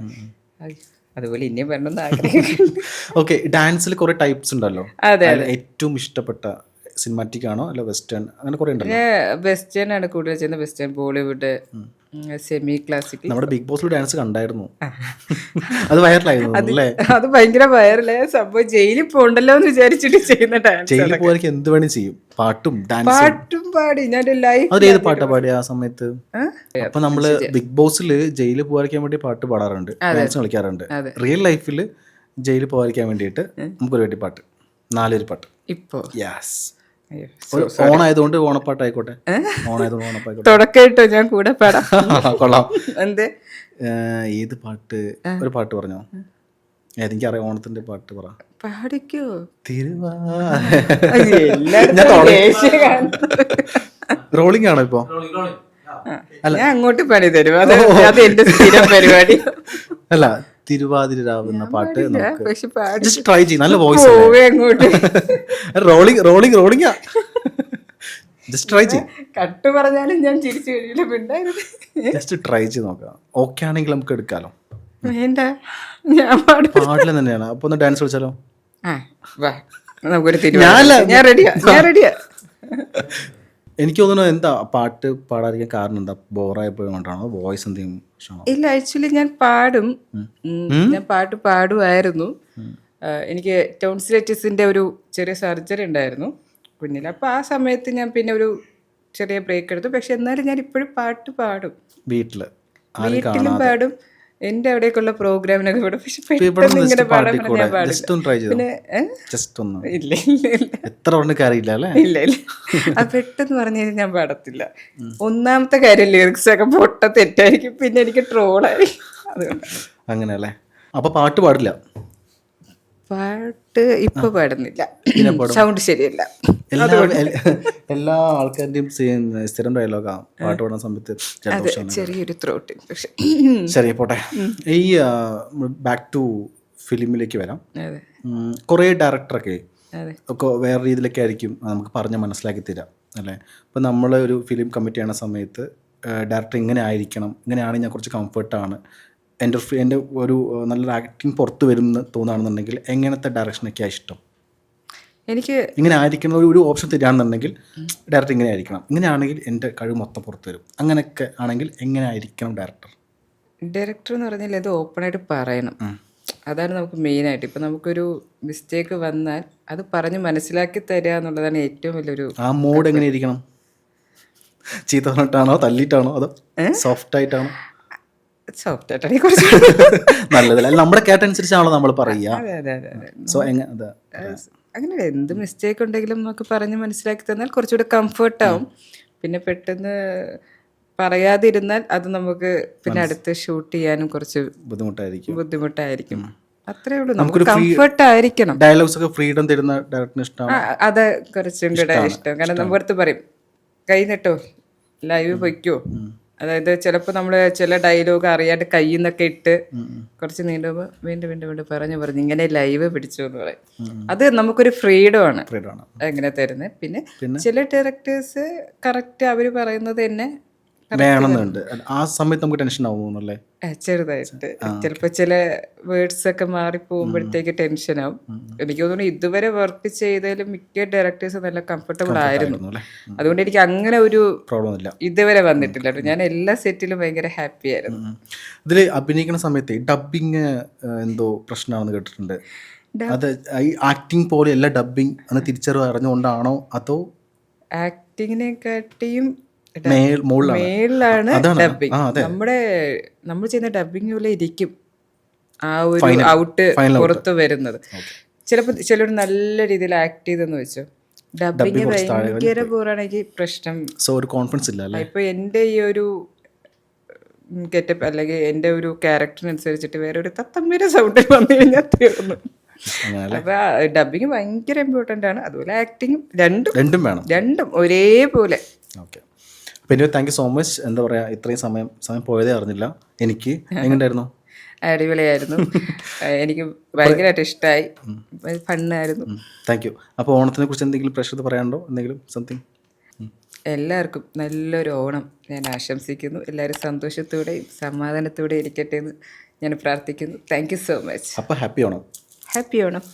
അതുപോലെ ഇനിയും വരണമെന്ന് ആഗ്രഹിക്കുന്നു. ഓക്കെ, ഡാൻസിൽ കുറെ ടൈപ്സ് ഉണ്ടല്ലോ. അതെ, ഏറ്റവും ഇഷ്ടപ്പെട്ട സിനിമാറ്റിക് ആണോ അല്ല വെസ്റ്റേൺ, അങ്ങനെ കുറെ ഉണ്ടല്ലോ? വെസ്റ്റേൺ ആണ് കൂടുതൽ ചെയ്യുന്നത്. Western, Bollywood, semi classical. നമ്മുടെ ബിഗ് ബോസിൽ ഡാൻസ് കണ്ടായിരുന്നു, അത് വൈറലായിരുന്നു അല്ലേ? അത് ഭയങ്കര വൈറലായ സംഭവം. ജയിലിൽ പോണ്ടല്ലോ എന്ന് വിചാരിച്ചിട്ട് ചെയ്യുന്ന ഡാൻസ്. ജയിലിൽ പോകാൻ എന്ത് വേണേ ചെയ്യും, പാട്ടും പാട്ടും പാടി. ഞാൻ ലൈഫ് അത് ഏത് പാട്ടാ പാടിയ ആ സമയത്ത്? അപ്പൊ നമ്മള് ബിഗ് ബോസിൽ ജയിലിൽ പോകാതിരിക്കാൻ വേണ്ടി പാട്ട് പാടാറുണ്ട്, ഡാൻസ് കളിക്കാറുണ്ട്. റിയൽ ലൈഫിൽ ജയിലിൽ പോകാതിരിക്കാൻ വേണ്ടിയിട്ട് നമുക്കൊരു വേണ്ടി പാട്ട്, 4 വരി പാട്ട്. ഇപ്പൊ യെസ്, ഓണായതുകൊണ്ട് ഓണപ്പാട്ടായിക്കോട്ടെ. ഓണായതുകൊണ്ട് ഓണപ്പായിക്കോട്ടെ. തുടക്കമിട്ടോ, ഞാൻ കൂടെ പാടാം. കൊള്ളാം. എന്തേ, ഏത് പാട്ട്? ഒരു പാട്ട് പറഞ്ഞോ, ഏതെങ്കിലും ഓണത്തിന്റെ പാട്ട് പറ. പാടിക്കോ. റോളിംഗ് ആണോ ഇപ്പൊ? ഞാൻ അങ്ങോട്ട് പണി തരും, അത് എന്റെ സ്ഥിരം പരിപാടി. അല്ല, തിരുവാതിര രാവുന്ന പാട്ട് ജസ്റ്റ് ട്രൈ ചെയ്യും. നല്ല വോയിസ്. റോളിംഗ് ജസ്റ്റ് ട്രൈ ചെയ്യും. കട്ട് പറഞ്ഞാലും ഞാൻ ചിരിച്ചു കഴിയില്ല. ജസ്റ്റ് ട്രൈ ചെയ്ത് നോക്കാം. ഓക്കെ ആണെങ്കിൽ നമുക്ക് എടുക്കാലോ. വേണ്ട, ഞാൻ പാടില്ല തന്നെയാണ്. അപ്പൊ ഒന്ന് ഡാൻസ് കളിച്ചാലോ? ഞാൻ റെഡിയാ. എനിക്ക് തോന്നുന്നു എന്താ പാട്ട് പാടാതിരിക്കാൻ കാരണം എന്താ? ബോറായപ്പോഴാണോ? വോയിസ് എന്തെങ്കിലും? ഇല്ല, ആക്ച്വലി ഞാൻ പാടും. ഞാൻ പാട്ട് പാടുമായിരുന്നു. എനിക്ക് ടോൺസിലൈറ്റിസിന്റെ ഒരു ചെറിയ സർജറി ഉണ്ടായിരുന്നു കുഞ്ഞിൽ. അപ്പോൾ ആ സമയത്ത് ഞാൻ പിന്നെ ഒരു ചെറിയ ബ്രേക്ക് എടുത്തു. പക്ഷെ എന്നാലും ഞാൻ ഇപ്പോഴും പാട്ട് പാടും. വീട്ടിലും പാടും, എന്റെ അവിടേക്കുള്ള പ്രോഗ്രാമിനൊക്കെ പാടും. പക്ഷെ പെട്ടെന്ന് ഇങ്ങനെ പാടാൻ ഞാൻ പാടില്ല. ഇല്ല, അത് പെട്ടെന്ന് പറഞ്ഞു കഴിഞ്ഞാൽ ഞാൻ പാടത്തില്ല. ഒന്നാമത്തെ കാര്യം ലിറിക്സ് ഒക്കെ പൊട്ട തെറ്റായിരിക്കും, പിന്നെ എനിക്ക് ട്രോളായി. അതുകൊണ്ട് അങ്ങനെയല്ലേ? അപ്പൊ പാട്ട് പാടില്ല? പാട്ട് ഇപ്പൊ പാടുന്നില്ല, സൗണ്ട് ശരിയല്ല. എല്ലാ ആൾക്കാരുടെയും സ്ഥിരം ഡയലോഗാ പാട്ട് പാടുന്ന സമയത്ത്. ചെറിയൊരു ത്രോട്ട് ഇൻഫെക്ഷൻ. ശരി, പോട്ടെ. ഈ ബാക്ക് ടു ഫിലിമിലേക്ക് വരാം. കുറേ ഡയറക്ടറൊക്കെ ഒക്കെ വേറെ രീതിയിലൊക്കെ ആയിരിക്കും നമുക്ക് പറഞ്ഞ് മനസ്സിലാക്കി തരാം അല്ലേ? ഇപ്പം നമ്മൾ ഒരു ഫിലിം കമ്മിറ്റ് ചെയ്യണ സമയത്ത് ഡയറക്ടർ ഇങ്ങനെ ആയിരിക്കണം, ഇങ്ങനെയാണ് ഞാൻ കുറച്ച് കംഫർട്ടാണ്, എൻ്റെ ഒരു നല്ലൊരു ആക്ടിങ് പുറത്ത് വരും എന്ന് തോന്നുകയാണെന്നുണ്ടെങ്കിൽ എങ്ങനത്തെ ഡയറക്ഷനൊക്കെയാണ് ഇഷ്ടം? എനിക്ക് ഇങ്ങനെ ആയിരിക്കണം ഒരു ഓപ്ഷൻ തരികയാണെന്നുണ്ടെങ്കിൽ ഡയറക്ടർ ഇങ്ങനെ ആയിരിക്കണം, ഇങ്ങനെയാണെങ്കിൽ എൻ്റെ കഴിവ് മൊത്തം പുറത്ത് വരും, അങ്ങനെയൊക്കെ ആണെങ്കിൽ എങ്ങനെ ആയിരിക്കണം ഡയറക്ടർ? ഡയറക്ടർ എന്ന് പറഞ്ഞാൽ അത് ഓപ്പണായിട്ട് പറയണം. അതാണ് നമുക്ക് മെയിനായിട്ട്. ഇപ്പം നമുക്കൊരു മിസ്റ്റേക്ക് വന്നാൽ അത് പറഞ്ഞ് മനസ്സിലാക്കി തരിക എന്നുള്ളതാണ് ഏറ്റവും വലിയൊരു. ആ മോഡ് എങ്ങനെ ഇരിക്കണം? ചീത്ത പറഞ്ഞിട്ടാണോ തല്ലിയിട്ടാണോ അതോ സോഫ്റ്റ് ആയിട്ടാണോ? സോഫ്റ്റ് ആയിട്ടാണ് കുറച്ച്. നല്ലതല്ല, നമ്മുടെ കേട്ടനുസരിച്ചാണല്ലോ നമ്മൾ പറയുക. അതെ അതെ അതെ അതെ. സോ അങ്ങനെ എന്ത് മിസ്റ്റേക്ക് ഉണ്ടെങ്കിലും നമുക്ക് പറഞ്ഞ് മനസ്സിലാക്കി തന്നാൽ കുറച്ചുകൂടെ കംഫർട്ടാവും. പിന്നെ പെട്ടെന്ന് പറയാതിരുന്നാൽ അത് നമുക്ക് പിന്നെ അടുത്ത് ഷൂട്ട് ചെയ്യാനും കുറച്ച് ബുദ്ധിമുട്ടായിരിക്കും. അത്രേ ഉള്ളൂ. നമുക്ക് കംഫർട്ട് ആയിരിക്കണം. ഡയലോഗ്സ് ഒക്കെ ഫ്രീഡം തരുന്ന ഡയറക്ടറിന് ഇഷ്ടമാണ്. അത് കുറച്ചും കൂടെ ഇഷ്ടം. കാരണം നമ്മുടെ പറയും കൈ നെട്ടോ ലൈവ് പൊയ്ക്കോ. അതായത് ചിലപ്പോൾ നമ്മൾ ചില ഡയലോഗ് അറിയാണ്ട് കയ്യിൽ നിന്നൊക്കെ ഇട്ട് കുറച്ച് നീണ്ടുമ്പോൾ വീണ്ടും വീണ്ടും വീണ്ടും പറഞ്ഞ് ഇങ്ങനെ ലൈവ് പിടിച്ചു എന്ന് പറയും. അത് നമുക്കൊരു ഫ്രീഡം ആണ് അങ്ങനെ തരുന്നത്. പിന്നെ ചില ഡയറക്ടേഴ്സ് കറക്റ്റ് അവർ പറയുന്നത് തന്നെ വേണമെന്നുണ്ട്. ആ സമയത്ത് നമുക്ക് ടെൻഷൻ ആവുമല്ലേ? ചെറുതായിട്ട് ചിലപ്പോൾ ചില വേർഡ്സ് ഒക്കെ മാറി പോകുമ്പോഴത്തേക്ക് ടെൻഷൻ ആവും. എനിക്ക് തോന്നുന്നു ഇതുവരെ വർക്ക് ചെയ്തതിൽ മിക്ക ഡയറക്ടേഴ്സ് നല്ല കംഫർട്ടബിൾ ആയിരുന്നു. അതുകൊണ്ട് എനിക്ക് അങ്ങനെ ഒരു പ്രോബ്ലം ഇല്ല, ഇതുവരെ വന്നിട്ടില്ല. ഞാൻ എല്ലാ സെറ്റിലും ഭയങ്കര ഹാപ്പി ആയിരുന്നു. ഇതിൽ അഭിനയിക്കുന്ന സമയത്ത് ഡബിങ് എന്തോ പ്രശ്നമാണെന്ന് കേട്ടിട്ടുണ്ട്. അത് ഈ ആക്ടിങ് പോലെ അല്ല ഡബിങ് എന്ന് തിരിച്ചറിവ് അറിഞ്ഞുകൊണ്ടാണോ അതോ ആക്ടിങ്ങിനെക്കാട്ടിയും മേളിലാണ് ഡബിങ്? നമ്മൾ ചെയ്യുന്ന ഡബിങ് പോലെ ഇരിക്കും ആ ഒരു ഔട്ട് പുറത്ത് വരുന്നത്. ചിലപ്പോൾ ചിലർ നല്ല രീതിയിൽ ആക്ട് ചെയ്തെന്ന് വെച്ചോ, ഡബിങ് ഭയങ്കര പൂറാണെങ്കിൽ പ്രശ്നം. ഒരു കോൺഫിഡൻസ് ഇല്ല. ഇപ്പൊ എൻ്റെ ഈ ഒരു ഗെറ്റപ്പ് അല്ലെങ്കിൽ എൻ്റെ ഒരു ക്യാരക്ടറിനനുസരിച്ചിട്ട് വേറെ ഒരു തത്തമ്മയുടെ സൗണ്ടിൽ വന്നു കഴിഞ്ഞാൽ തീർന്നു. അപ്പൊ ഡബിങ് ഭയങ്കര ഇമ്പോർട്ടൻ്റ് ആണ്. അതുപോലെ ആക്ടിങ് രണ്ടും വേണം, രണ്ടും ഒരേപോലെ. ഓക്കെ, പിന്നെ താങ്ക് യു സോ മച്ച്. എന്താ പറയുക, ഇത്രയും സമയം പോയതേ അറിഞ്ഞില്ല. എനിക്ക് എങ്ങനെയായിരുന്നു? അടിപൊളിയായിരുന്നു. എനിക്ക് ഭയങ്കരമായിട്ട് ഇഷ്ടമായി, ഫണ്ണായിരുന്നു. Thank you. അപ്പോൾ ഓണത്തിനെ കുറിച്ച് എന്തെങ്കിലും പ്രശ്നത്തിൽ പറയാനുണ്ടോ? എന്തെങ്കിലും സംതിങ്? എല്ലാവർക്കും നല്ലൊരു ഓണം ഞാൻ ആശംസിക്കുന്നു. എല്ലാവരും സന്തോഷത്തോടെയും സമാധാനത്തോടെ ഇരിക്കട്ടെ എന്ന് ഞാൻ പ്രാർത്ഥിക്കുന്നു. Thank you so much. അപ്പോൾ ഹാപ്പി ഓണം. ഹാപ്പി ഓണം.